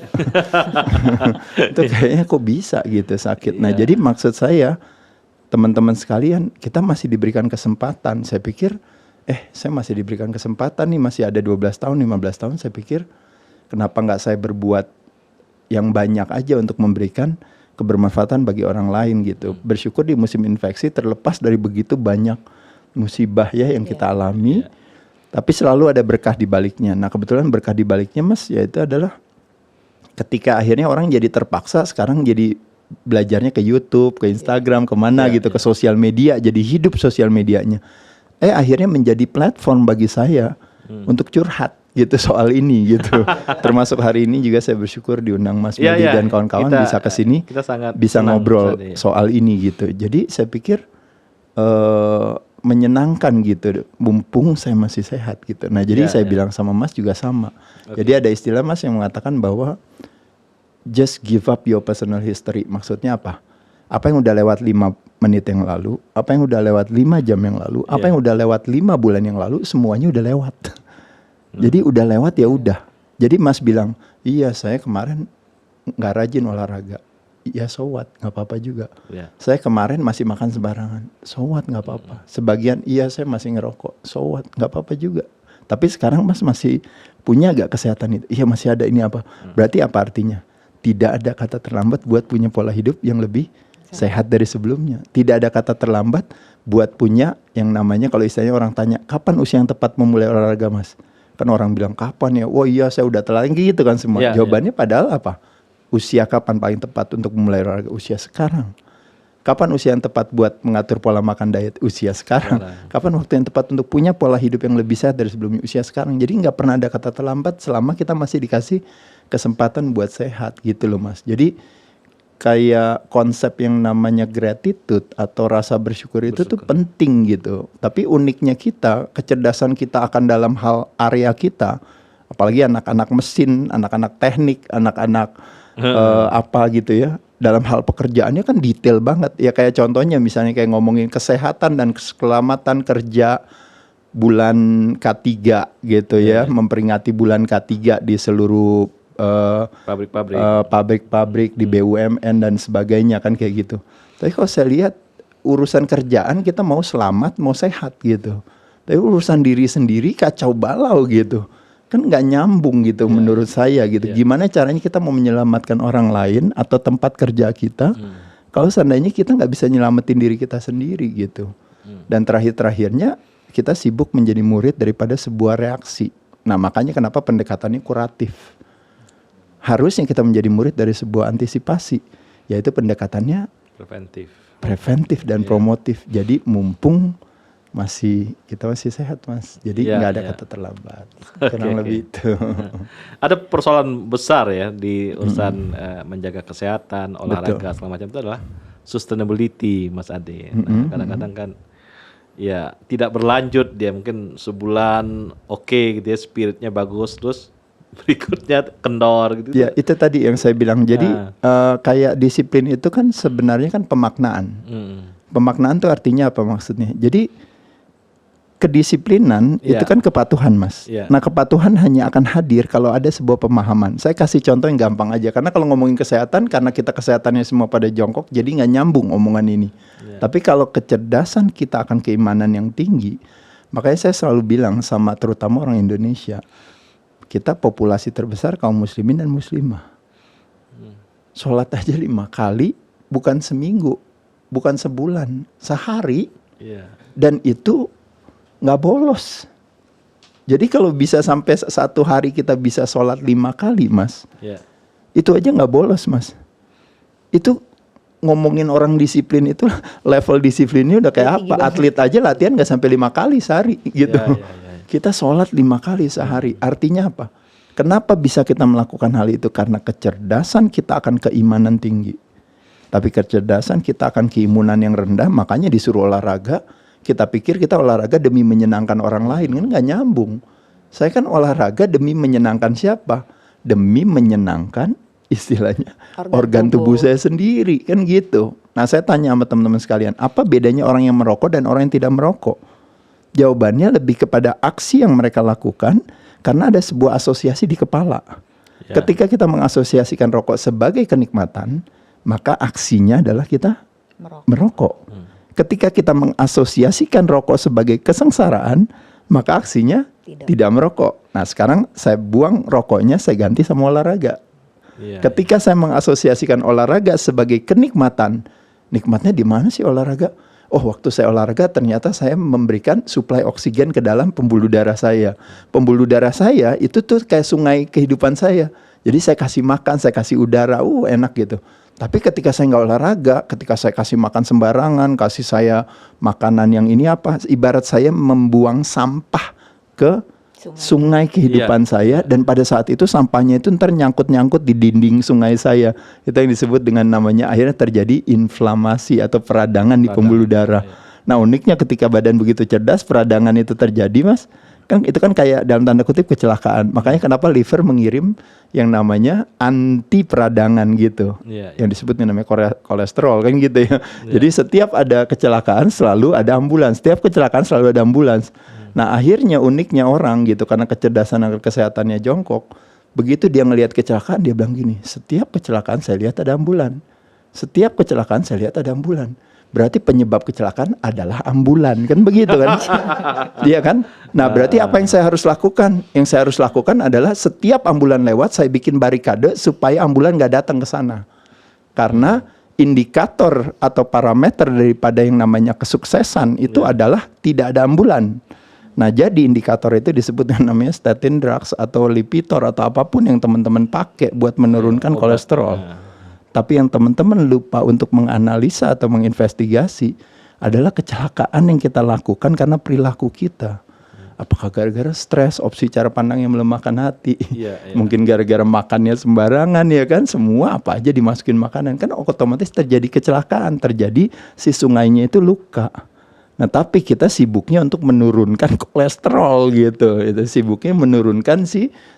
Itu kayaknya kok bisa gitu sakit. Nah jadi maksud saya teman-teman sekalian, kita masih diberikan kesempatan. Saya pikir saya masih diberikan kesempatan nih, masih ada 12 tahun, 15 tahun. Saya pikir kenapa nggak saya berbuat yang banyak aja untuk memberikan kebermanfaatan bagi orang lain gitu. Bersyukur di musim infeksi terlepas dari begitu banyak musibah ya yang kita alami, tapi selalu ada berkah di baliknya. Nah kebetulan berkah di baliknya Mas, yaitu adalah ketika akhirnya orang jadi terpaksa sekarang jadi belajarnya ke YouTube, ke Instagram, kemana gitu, ke sosial media, jadi hidup sosial medianya. Akhirnya menjadi platform bagi saya untuk curhat gitu soal ini gitu. Termasuk hari ini juga saya bersyukur diundang Mas Budi dan kawan-kawan bisa kesini, bisa ngobrol soal ini gitu. Jadi saya pikir menyenangkan gitu, mumpung saya masih sehat gitu. Nah jadi saya bilang sama Mas juga sama. Jadi ada istilah Mas yang mengatakan bahwa just give up your personal history. Maksudnya apa? Apa yang udah lewat 5 menit yang lalu, apa yang udah lewat 5 jam yang lalu, apa yang udah lewat 5 bulan yang lalu, semuanya udah lewat. Jadi udah lewat ya udah. Jadi Mas bilang, iya saya kemarin nggak rajin olahraga. Ya so what, nggak apa-apa juga. Saya kemarin masih makan sembarangan. So what, nggak apa-apa. Sebagian iya saya masih ngerokok. So what, nggak apa-apa juga. Tapi sekarang Mas masih punya gak kesehatan itu? Iya masih ada, ini apa? Berarti apa artinya? Tidak ada kata terlambat buat punya pola hidup yang lebih sehat dari sebelumnya. Tidak ada kata terlambat buat punya yang namanya, kalau istilahnya orang tanya, kapan usia yang tepat memulai olahraga Mas? Kan orang bilang kapan ya? Oh iya saya udah telat gitu kan semua. Jawabannya padahal apa? Usia kapan paling tepat untuk memulai olahraga? Usia sekarang. Kapan usia yang tepat buat mengatur pola makan diet? Usia sekarang. Kapan waktu yang tepat untuk punya pola hidup yang lebih sehat dari sebelumnya? Usia sekarang. Jadi nggak pernah ada kata terlambat selama kita masih dikasih kesempatan buat sehat gitu loh Mas. Jadi kayak konsep yang namanya gratitude atau rasa bersyukur itu tuh penting gitu. Tapi uniknya kita, kecerdasan kita akan dalam hal area kita, apalagi anak-anak mesin, anak-anak teknik, anak-anak apa gitu ya, dalam hal pekerjaannya kan detail banget ya. Kayak contohnya misalnya kayak ngomongin kesehatan dan keselamatan kerja bulan K3 gitu ya, memperingati bulan K3 di seluruh pabrik-pabrik di BUMN dan sebagainya kan kayak gitu. Tapi kalau saya lihat urusan kerjaan kita mau selamat, mau sehat gitu. Tapi urusan diri sendiri kacau balau gitu. Kan nggak nyambung gitu menurut saya gitu. Gimana caranya kita mau menyelamatkan orang lain atau tempat kerja kita kalau seandainya kita nggak bisa nyelamatin diri kita sendiri gitu. Dan terakhir-terakhirnya kita sibuk menjadi murid daripada sebuah reaksi. Nah makanya kenapa pendekatannya kuratif. Harusnya kita menjadi murid dari sebuah antisipasi, yaitu pendekatannya preventif dan promotif. Jadi mumpung kita masih sehat Mas, jadi nggak ada kata terlambat. Kurang lebih itu. Ada persoalan besar ya di urusan menjaga kesehatan, olahraga segala macam, itu adalah sustainability Mas Ade. Nah, kadang-kadang kan ya tidak berlanjut, dia mungkin sebulan oke gitu ya, spiritnya bagus, terus berikutnya kendor gitu. Ya itu tadi yang saya bilang. Jadi kayak disiplin itu kan sebenarnya kan pemaknaan. Pemaknaan itu artinya apa maksudnya? Jadi kedisiplinan itu kan kepatuhan Mas. Nah kepatuhan hanya akan hadir kalau ada sebuah pemahaman. Saya kasih contoh yang gampang aja. Karena kalau ngomongin kesehatan, karena kita kesehatannya semua pada jongkok, jadi nggak nyambung omongan ini. Tapi kalau kecerdasan kita akan keimanan yang tinggi, makanya saya selalu bilang sama terutama orang Indonesia, kita populasi terbesar kaum muslimin dan muslimah. Sholat aja 5 kali, bukan seminggu, bukan sebulan, sehari. Dan itu nggak bolos. Jadi kalau bisa sampai satu hari kita bisa sholat 5 kali Mas, itu aja nggak bolos Mas. Itu ngomongin orang disiplin itu level disiplinnya udah kayak apa? Atlet aja latihan nggak sampai 5 kali sehari gitu. Kita sholat 5 kali sehari. Artinya apa? Kenapa bisa kita melakukan hal itu? Karena kecerdasan kita akan keimanan tinggi. Tapi kecerdasan kita akan keimanan yang rendah, makanya disuruh olahraga. Kita pikir kita olahraga demi menyenangkan orang lain, kan nggak nyambung. Saya kan olahraga demi menyenangkan siapa? Demi menyenangkan istilahnya organ tubuh saya sendiri, kan gitu. Nah saya tanya sama teman-teman sekalian, apa bedanya orang yang merokok dan orang yang tidak merokok? Jawabannya lebih kepada aksi yang mereka lakukan karena ada sebuah asosiasi di kepala. Ketika kita mengasosiasikan rokok sebagai kenikmatan, maka aksinya adalah kita merokok. Ketika kita mengasosiasikan rokok sebagai kesengsaraan, maka aksinya tidak merokok. Nah sekarang saya buang rokoknya, saya ganti sama olahraga. Ketika saya mengasosiasikan olahraga sebagai kenikmatan, nikmatnya di mana sih olahraga? Oh waktu saya olahraga ternyata saya memberikan suplai oksigen ke dalam pembuluh darah saya. Pembuluh darah saya itu tuh kayak sungai kehidupan saya. Jadi saya kasih makan, saya kasih udara, enak gitu. Tapi ketika saya nggak olahraga, ketika saya kasih makan sembarangan, kasih saya makanan yang ini apa, ibarat saya membuang sampah ke sungai kehidupan saya, dan pada saat itu sampahnya itu ntar nyangkut-nyangkut di dinding sungai saya. Itu yang disebut dengan namanya akhirnya terjadi inflamasi atau peradangan di pembuluh darah. Nah uniknya ketika badan begitu cerdas, peradangan itu terjadi Mas, kan itu kan kayak dalam tanda kutip kecelakaan. Makanya kenapa liver mengirim yang namanya anti peradangan gitu, yang disebut namanya kolesterol kan gitu ya. Jadi setiap ada kecelakaan selalu ada ambulans, setiap kecelakaan selalu ada ambulans. Nah akhirnya uniknya orang gitu, karena kecerdasan dan kesehatannya jongkok, begitu dia ngelihat kecelakaan dia bilang gini, setiap kecelakaan saya lihat ada ambulan, setiap kecelakaan saya lihat ada ambulan. Berarti penyebab kecelakaan adalah ambulan, kan begitu kan? Iya kan? Nah berarti apa yang saya harus lakukan? Yang saya harus lakukan adalah setiap ambulan lewat saya bikin barikade supaya ambulan gak datang ke sana. Karena indikator atau parameter daripada yang namanya kesuksesan itu adalah tidak ada ambulan. Nah jadi indikator itu disebut yang namanya statin drugs atau Lipitor atau apapun yang teman-teman pakai buat menurunkan kolesterol. Tapi yang teman-teman lupa untuk menganalisa atau menginvestigasi adalah kecelakaan yang kita lakukan karena perilaku kita. Apakah gara-gara stres, opsi cara pandang yang melemahkan hati, mungkin gara-gara makannya sembarangan ya kan, semua apa aja dimasukin makanan, kan otomatis terjadi kecelakaan, terjadi si sungainya itu luka. Nah tapi kita sibuknya untuk menurunkan kolesterol gitu, itu sibuknya menurunkan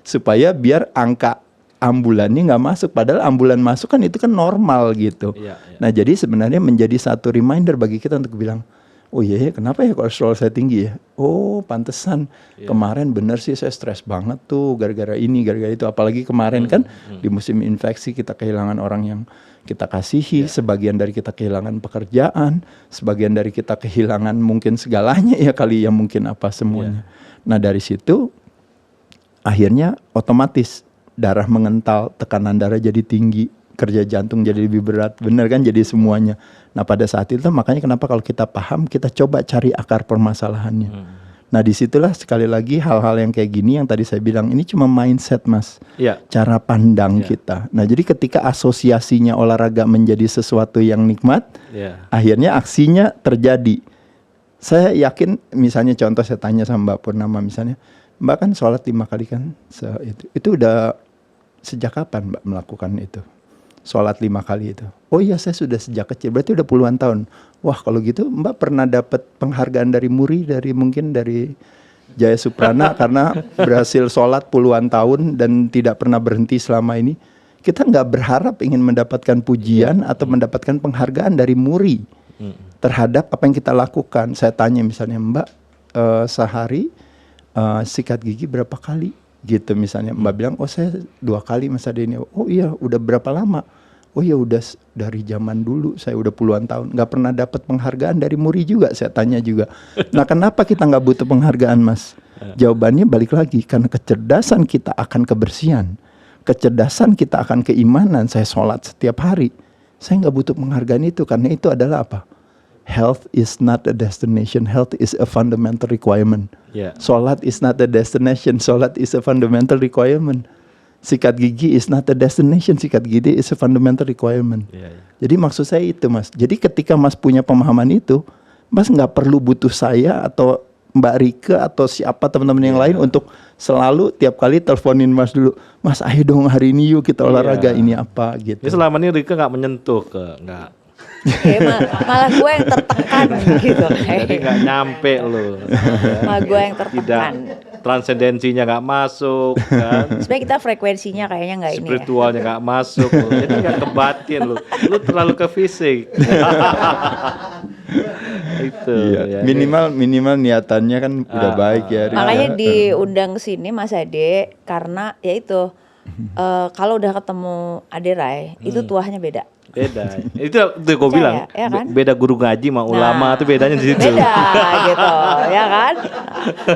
supaya biar angka ambulannya nggak masuk, padahal ambulan masuk kan itu kan normal gitu. Nah jadi sebenarnya menjadi satu reminder bagi kita untuk bilang, oh iya kenapa ya kolesterol saya tinggi ya? Oh pantesan kemarin bener sih saya stres banget tuh gara-gara ini, gara-gara itu. Apalagi kemarin kan di musim infeksi kita kehilangan orang yang kita kasihi, sebagian dari kita kehilangan pekerjaan, sebagian dari kita kehilangan mungkin segalanya ya kali ya, mungkin apa semuanya. Nah dari situ akhirnya otomatis darah mengental, tekanan darah jadi tinggi, kerja jantung jadi lebih berat, benar kan, jadi semuanya. Nah pada saat itu makanya kenapa kalau kita paham, kita coba cari akar permasalahannya. Nah disitulah sekali lagi hal-hal yang kayak gini yang tadi saya bilang, ini cuma mindset Mas, cara pandang kita. Nah jadi ketika asosiasinya olahraga menjadi sesuatu yang nikmat, akhirnya aksinya terjadi. Saya yakin misalnya contoh saya tanya sama Mbak Purnama misalnya, Mbak kan sholat 5 kali kan, itu udah sejak kapan Mbak melakukan itu? Sholat 5 kali itu. Oh iya saya sudah sejak kecil, berarti udah puluhan tahun. Wah kalau gitu Mbak pernah dapat penghargaan dari Muri, mungkin dari Jaya Suprana karena berhasil sholat puluhan tahun dan tidak pernah berhenti selama ini. Kita nggak berharap ingin mendapatkan pujian atau mendapatkan penghargaan dari Muri terhadap apa yang kita lakukan. Saya tanya misalnya Mbak sehari sikat gigi berapa kali? Gitu misalnya Mbak bilang, oh saya 2 kali Mas Ade ini. Oh iya udah berapa lama? Oh ya udah dari zaman dulu, saya udah puluhan tahun nggak pernah dapat penghargaan dari Muri juga. Saya tanya juga, nah kenapa kita nggak butuh penghargaan Mas? Jawabannya balik lagi, karena kecerdasan kita akan kebersihan, kecerdasan kita akan keimanan. Saya sholat setiap hari, saya nggak butuh penghargaan itu, karena itu adalah apa? Health is not a destination, health is a fundamental requirement. Sholat is not a destination, sholat is a fundamental requirement. Sikat gigi is not a destination, sikat gigi is a fundamental requirement. Jadi maksud saya itu Mas. Jadi ketika Mas punya pemahaman itu, Mas nggak perlu butuh saya atau Mbak Rike atau siapa teman-teman yang lain untuk selalu tiap kali teleponin Mas dulu. Mas ayo dong hari ini yuk kita olahraga ini apa gitu. Ini selama ini Rike nggak menyentuh nggak. Malah gue yang tertekan gitu. Jadi nggak nyampe loh. Malah gue yang tertekan. Transendensinya nggak masuk kan. Sebenarnya kita frekuensinya kayaknya nggak ini ya. Spiritualnya nggak masuk loh. Jadi nggak ke batin loh. Lu terlalu ke fisik. Itu ya. Minimal niatannya kan udah baik ya. Makanya diundang ke sini Mas Ade karena ya itu kalau udah ketemu Ade Rai itu tuahnya beda. Beda. Itu gue bilang ya kan? Beda guru ngaji sama ulama tuh bedanya di situ. Beda gitu, ya kan?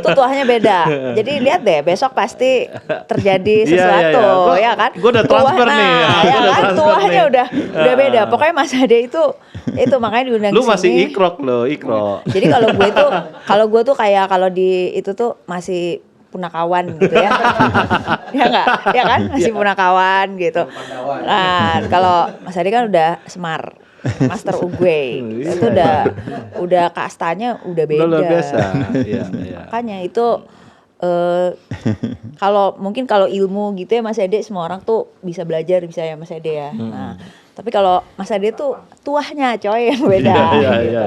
Tuh tuahnya beda. Jadi lihat deh besok pasti terjadi sesuatu, ya kan? Gue udah transfer nih. Ya kan? Tuahnya udah beda. Pokoknya Mas Ade itu makanya diundang lu sini. Masih ikrok loh, ikrok. Jadi kalau gue tuh kayak kalau di itu tuh masih punakawan gitu ya. Ya enggak? Ya kan? Masih punakawan gitu. Nah, kalau Mas Ade kan udah Semar. Master Ugwe. Itu udah kastanya udah beda. Luar biasa. Iya. Makanya itu kalau ilmu gitu ya Mas Ade semua orang tuh bisa belajar bisa ya Mas Ade ya. Nah, Tapi kalau Mas Ade tuh tuahnya coy yang beda. Iya.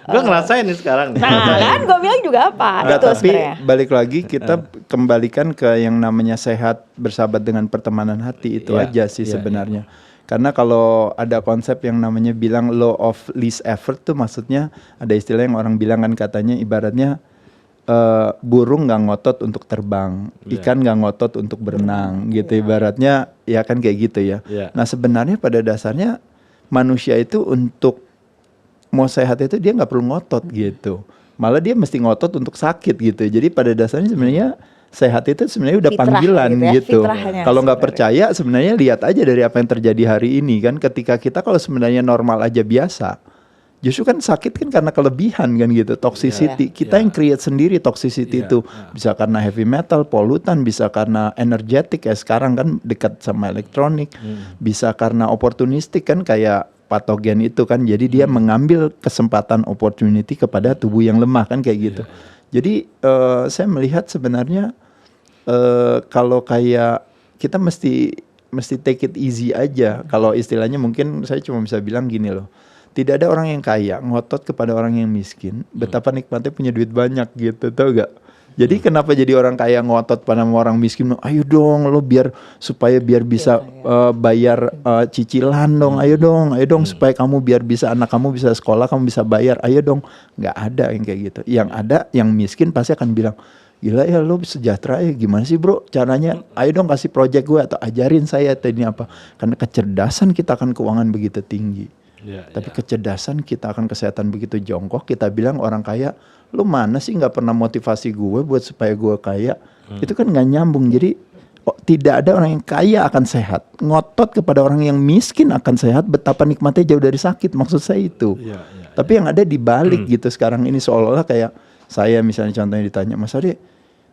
Gue ngerasain nih sekarang. Nah kan gue bilang juga apa Nggak, itu tapi sebenarnya. balik lagi kita kembalikan ke yang namanya sehat bersahabat dengan pertemanan hati itu Iya, aja sih iya, sebenarnya. Karena kalau ada konsep yang namanya bilang law of least effort tuh maksudnya ada istilah yang orang bilang kan katanya ibaratnya burung nggak ngotot untuk terbang, ikan nggak ngotot untuk berenang gitu ibaratnya ya kan kayak gitu ya. Iya. Nah sebenarnya pada dasarnya manusia itu untuk mau sehat itu dia nggak perlu ngotot gitu, malah dia mesti ngotot untuk sakit gitu. Jadi pada dasarnya sebenarnya sehat itu sebenarnya udah Fitrah panggilan gitu ya, gitu. fitrahnya Kalau nggak sebenarnya. percaya sebenarnya lihat aja dari apa yang terjadi hari ini kan. Ketika kita kalau sebenarnya normal aja biasa, justru kan sakit kan karena kelebihan kan gitu, toxicity. Kita yang create sendiri toxicity itu. Bisa karena heavy metal, polutan, bisa karena energetik kayak sekarang kan dekat sama elektronik. Bisa karena opportunistic kan kayak patogen itu kan. Jadi dia mengambil kesempatan opportunity kepada tubuh yang lemah kan kayak gitu. Jadi saya melihat sebenarnya kalau kayak kita mesti take it easy aja. Kalau istilahnya mungkin saya cuma bisa bilang gini loh. Tidak ada orang yang kaya ngotot kepada orang yang miskin. Betapa nikmatnya punya duit banyak gitu, tau gak? Jadi kenapa jadi orang kaya ngotot pada orang miskin? Ayo dong lo supaya bisa bayar cicilan dong. Ayo dong supaya kamu biar bisa anak kamu bisa sekolah, kamu bisa bayar. Ayo dong. Nggak ada yang kayak gitu. Yang ada yang miskin pasti akan bilang, gila ya lo sejahtera ya gimana sih bro caranya, ayo dong kasih project gue atau ajarin saya atau ini apa. Karena kecerdasan kita akan keuangan begitu tinggi. Tapi kecerdasan kita akan kesehatan begitu jongkok. Kita bilang orang kaya, lu mana sih nggak pernah motivasi gue buat supaya gue kaya. Itu kan nggak nyambung. Jadi tidak ada orang yang kaya akan sehat. Ngotot kepada orang yang miskin akan sehat. Betapa nikmatnya jauh dari sakit. Maksud saya itu. Tapi yang ada di balik gitu sekarang ini seolah-olah kayak saya misalnya contohnya ditanya, Mas Ade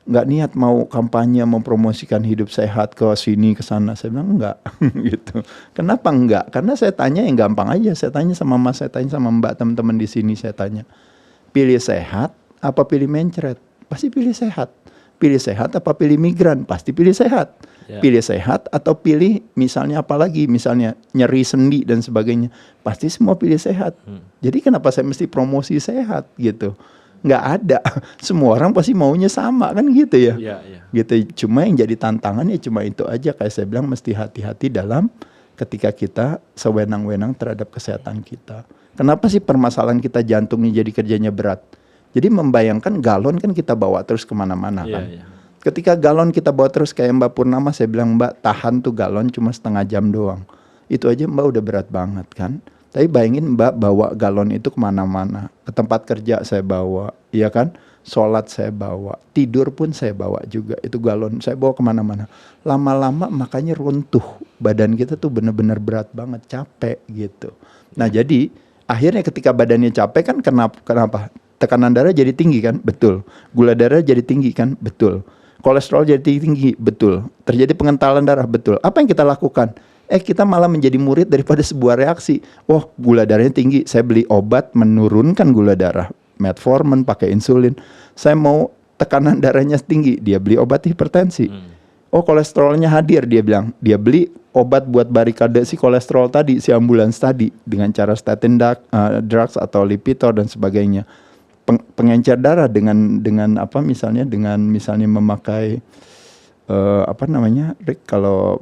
nggak niat mau kampanye mempromosikan hidup sehat ke sini ke sana. Saya bilang enggak gitu. Kenapa enggak? Karena saya tanya yang gampang aja. Saya tanya sama Mas, saya tanya sama Mbak, teman-teman di sini saya tanya. Pilih sehat apa pilih mencret? Pasti pilih sehat. Pilih sehat apa pilih migran? Pasti pilih sehat. Pilih sehat atau pilih misalnya apalagi misalnya nyeri sendi dan sebagainya. Pasti semua pilih sehat. Jadi kenapa saya mesti promosi sehat gitu? Nggak ada, semua orang pasti maunya sama kan gitu ya. Gitu. Cuma yang jadi tantangan ya cuma itu aja, kayak saya bilang mesti hati-hati dalam ketika kita sewenang-wenang terhadap kesehatan kita. Kenapa sih permasalahan kita jantungnya jadi kerjanya berat? Jadi membayangkan galon kan kita bawa terus kemana-mana kan. Ketika galon kita bawa terus kayak Mbak Purnama, saya bilang Mbak tahan tuh galon cuma setengah jam doang. Itu aja Mbak udah berat banget kan. Tapi bayangin Mbak bawa galon itu kemana-mana. Ke tempat kerja saya bawa, iya kan? Sholat saya bawa, tidur pun saya bawa juga. Itu galon saya bawa kemana-mana. Lama-lama makanya runtuh. Badan kita tuh bener-bener berat banget, capek gitu. Nah jadi akhirnya ketika badannya capek kan kenapa? Tekanan darah jadi tinggi kan? Betul. Gula darah jadi tinggi kan? Betul. Kolesterol jadi tinggi? Betul. Terjadi pengentalan darah? Betul. Apa yang kita lakukan? Kita malah menjadi murid daripada sebuah reaksi. Oh, gula darahnya tinggi, saya beli obat menurunkan gula darah. Metformin, pakai insulin. Saya mau tekanan darahnya tinggi, dia beli obat hipertensi. Oh, kolesterolnya hadir, dia bilang. Dia beli obat buat barikade si kolesterol tadi, si ambulans tadi. Dengan cara statin drugs atau Lipitor dan sebagainya. Pengencer darah dengan apa misalnya, dengan misalnya memakai Rick, kalau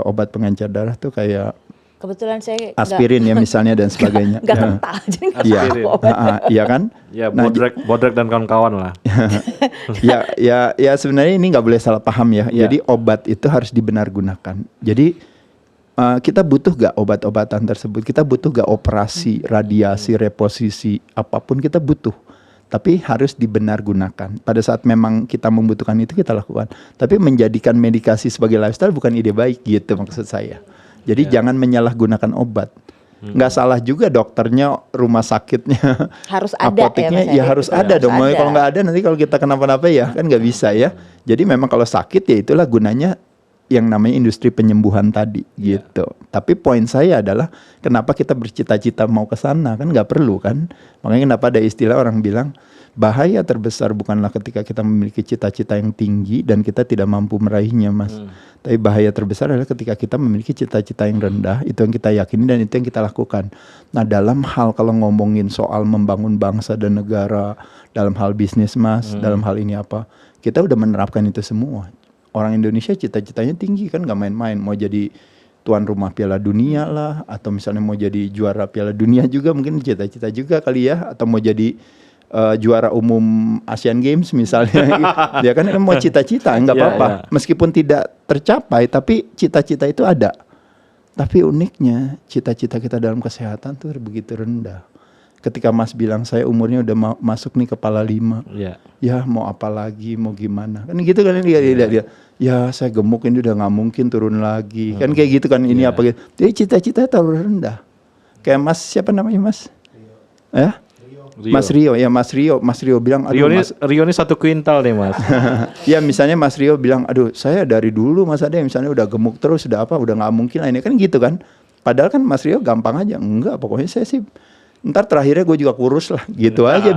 obat pengencer darah tuh kayak Kebetulan saya aspirin ya misalnya dan sebagainya. Nggak kental, jadi nggak Iya, tahu obatnya. iya kan? Ya Bodrek dan kawan-kawan lah. ya sebenarnya ini nggak boleh salah paham ya. Jadi obat itu harus dibenargunakan. Jadi kita butuh gak obat-obatan tersebut? Kita butuh gak operasi, radiasi, reposisi, apapun kita butuh. Tapi harus dibenargunakan. Pada saat memang kita membutuhkan itu kita lakukan. Tapi menjadikan medikasi sebagai lifestyle bukan ide baik gitu maksud saya. Jadi jangan menyalahgunakan obat. Nggak salah juga dokternya, rumah sakitnya, harus ada apoteknya ya, harus ada dong. Kalau nggak ada nanti kalau kita kenapa-napa ya kan nggak bisa ya. Jadi memang kalau sakit ya itulah gunanya yang namanya industri penyembuhan tadi gitu. Tapi poin saya adalah kenapa kita bercita-cita mau ke sana, kan nggak perlu kan. Makanya kenapa ada istilah orang bilang bahaya terbesar bukanlah ketika kita memiliki cita-cita yang tinggi dan kita tidak mampu meraihnya, Mas. Tapi bahaya terbesar adalah ketika kita memiliki cita-cita yang rendah, itu yang kita yakini dan itu yang kita lakukan. Nah, dalam hal kalau ngomongin soal membangun bangsa dan negara, dalam hal bisnis Mas, dalam hal ini apa, kita udah menerapkan itu semua. Orang Indonesia cita-citanya tinggi kan, nggak main-main. Mau jadi tuan rumah Piala Dunia lah, atau misalnya mau jadi juara Piala Dunia juga mungkin cita-cita juga kali ya, atau mau jadi juara umum Asian Games misalnya. Dia kan mau cita-cita, nggak apa-apa. Meskipun tidak tercapai, tapi cita-cita itu ada. Tapi uniknya cita-cita kita dalam kesehatan tuh begitu rendah. Ketika Mas bilang saya umurnya udah masuk nih kepala 5, ya mau apa lagi, mau gimana, kan gitu kan dia, ya saya gemuk ini udah nggak mungkin turun lagi, kan kayak gitu kan ini apa gitu. Jadi cita-cita terlalu rendah. Kayak Mas siapa namanya Mas? Ya? Mas Rio, ya Mas Rio bilang, aduh Rio ini 1 kuintal nih Mas. Ya misalnya Mas Rio bilang, aduh saya dari dulu Mas Ade misalnya udah gemuk terus, udah apa, udah nggak mungkin lah ini, kan gitu kan. Padahal kan Mas Rio gampang aja, enggak pokoknya saya sih ntar terakhirnya gue juga kurus lah, gitu aja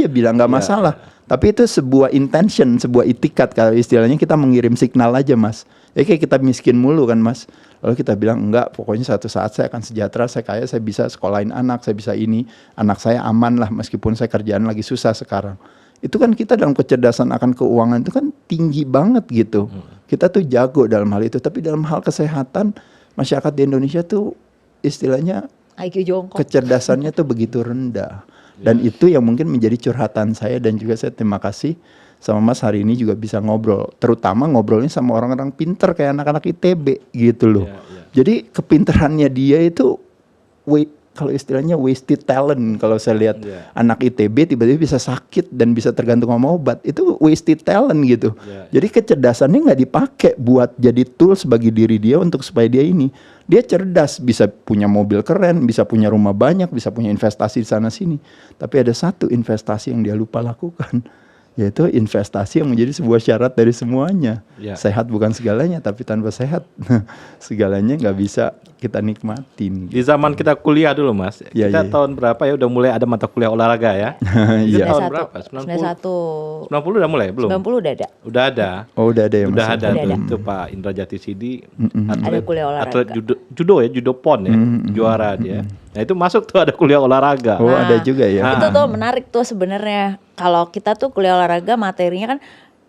bilang nggak masalah. Tapi itu sebuah intention, sebuah itikat, kalau istilahnya kita mengirim signal aja Mas. Ya kayak kita miskin mulu kan Mas. Lalu kita bilang enggak, pokoknya suatu saat saya akan sejahtera, saya kaya, saya bisa sekolahin anak, saya bisa ini, anak saya aman lah meskipun saya kerjaan lagi susah sekarang. Itu kan kita dalam kecerdasan akan keuangan itu kan tinggi banget gitu. Kita tuh jago dalam hal itu, tapi dalam hal kesehatan masyarakat di Indonesia tuh istilahnya IQ jongkok. Kecerdasannya tuh begitu rendah. Dan itu yang mungkin menjadi curhatan saya, dan juga saya terima kasih sama Mas hari ini juga bisa ngobrol. Terutama ngobrolnya sama orang-orang pinter kayak anak-anak ITB gitu loh. Jadi kepinterannya dia itu kalau istilahnya wasted talent. Kalau saya lihat anak ITB tiba-tiba bisa sakit dan bisa tergantung sama obat, itu wasted talent gitu. Jadi kecerdasannya nggak dipakai buat jadi tools bagi diri dia untuk supaya dia ini. Dia cerdas, bisa punya mobil keren, bisa punya rumah banyak, bisa punya investasi di sana sini. Tapi ada satu investasi yang dia lupa lakukan, yaitu investasi yang menjadi sebuah syarat dari semuanya. Sehat bukan segalanya, tapi tanpa sehat segalanya nggak bisa kita nikmatin. Di zaman kita kuliah dulu Mas, kita tahun berapa ya udah mulai ada mata kuliah olahraga ya? Iya. Tahun berapa? 91. 90 udah mulai belum? 90 udah ada. Udah ada. Oh udah ada ya Mas? Udah ada. Udah ada. Itu Pak Indra Jati Sidi, Ada kuliah olahraga. atlet judo pon ya, juara dia. Nah itu masuk tuh ada kuliah olahraga. Oh ada juga ya. Itu tuh menarik tuh sebenarnya. Kalau kita tuh kuliah olahraga materinya kan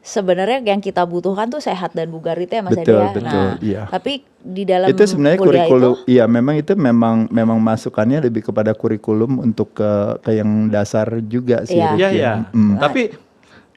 sebenarnya yang kita butuhkan tuh sehat dan bugar itu ya Mas Ade ya. Betul, iya. Tapi di dalam itu sebenarnya kuliah kurikulum, itu, iya memang masukannya lebih kepada kurikulum untuk ke yang dasar juga sih. Iya. Rick, Iya. Tapi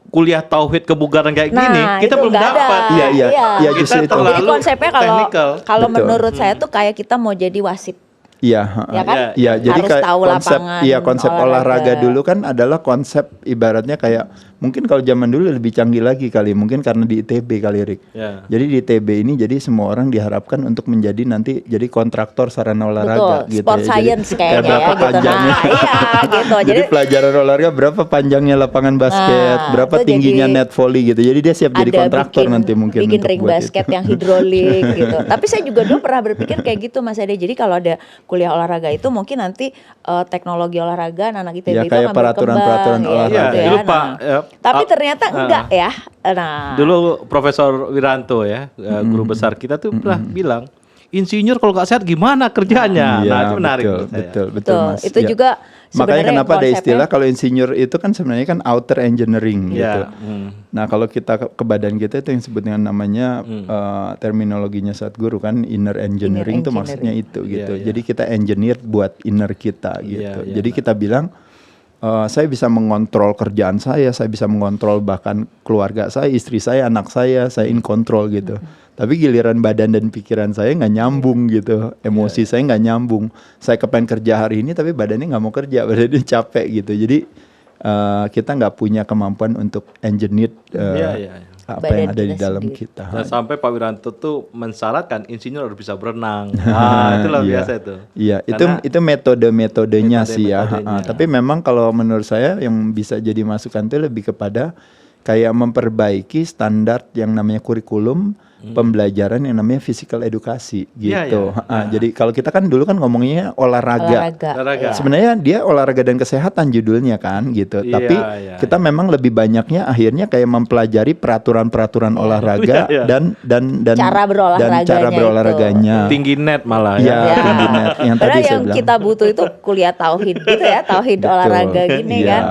kuliah tauhid kebugaran kayak gini kita itu belum nggak ada. dapat. Iya, justru Kita itu. Jadi terlalu konsepnya technical. kalau Betul. menurut saya tuh kayak kita mau jadi wasit. Iya, Ya kan? iya. Jadi Harus kayak tahu konsep, lapangan konsep olahraga dulu kan adalah konsep ibaratnya kayak mungkin kalau zaman dulu lebih canggih lagi kali, mungkin karena di ITB kali Rick. Jadi di ITB ini jadi semua orang diharapkan untuk menjadi nanti jadi kontraktor sarana olahraga. Betul, gitu sport ya. science Jadi, kayaknya berapa ya gitu. panjangnya? Nah, iya gitu. Jadi pelajaran olahraga berapa panjangnya lapangan basket, berapa itu tingginya jadi net volley gitu. Jadi dia siap jadi kontraktor nanti mungkin bikin untuk ring buat basket itu. yang hidrolik gitu. Tapi saya juga dulu pernah berpikir kayak gitu Mas Ade. Jadi kalau ada kuliah olahraga itu mungkin nanti teknologi olahraga anak ITB Ya, itu kayak akan peraturan-peraturan berkembang, olahraga. gitu ya. Dulu Pak, Tapi ternyata enggak ya. Nah, dulu Profesor Wiranto ya, guru besar kita tuh pernah bilang, insinyur kalau nggak sehat gimana kerjanya? Iya, Nah itu menarik menurut saya. betul Mas. itu Iya. juga Makanya sebenarnya kenapa ada konsepnya- istilah kalau insinyur itu kan sebenarnya kan outer engineering gitu. Iya. Nah kalau kita ke badan kita itu yang disebut dengan namanya terminologinya saat guru kan inner engineering itu maksudnya itu gitu. Iya, iya. Jadi kita engineer buat inner kita gitu. Iya, iya. Jadi kita bilang saya bisa mengontrol kerjaan saya bisa mengontrol bahkan keluarga saya, istri saya, anak saya in control gitu. Tapi giliran badan dan pikiran saya nggak nyambung gitu, emosi saya nggak nyambung. Saya kepengen kerja hari ini tapi badannya nggak mau kerja, badannya capek gitu. Jadi kita nggak punya kemampuan untuk engineer apa Badan yang ada di kita dalam sendiri. kita. Dan sampai Pak Wiranto tuh mensyaratkan insinyur harus bisa berenang. Itu luar biasa itu. Iya, Karena- itu metodenya sih ya. metodenya. Tapi memang kalau menurut saya yang bisa jadi masukan itu lebih kepada kayak memperbaiki standar yang namanya kurikulum pembelajaran yang namanya physical edukasi gitu. Jadi kalau kita kan dulu kan ngomongnya olahraga. Olahraga. Sebenarnya dia olahraga dan kesehatan judulnya kan gitu. Tapi kita memang lebih banyaknya akhirnya kayak mempelajari peraturan-peraturan olahraga dan cara berolahraganya. Tinggi net malah ya. Tinggi net yang Padahal tadi saya yang bilang. kita butuh itu kuliah tauhid gitu ya, tauhid Betul. olahraga gini Iya. kan,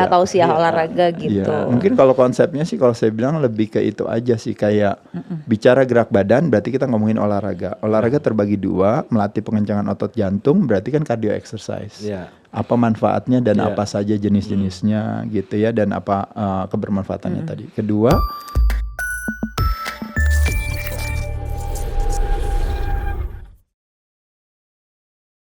tausiah olahraga gitu. Iya, mungkin kalau konsepnya sih kalau saya bilang lebih ke itu aja sih, kayak bicara gerak badan berarti kita ngomongin olahraga. Olahraga terbagi dua, melatih pengencangan otot jantung berarti kan cardio exercise. Iya. Apa manfaatnya dan apa saja jenis-jenisnya gitu ya, dan apa kebermanfaatannya tadi. Kedua,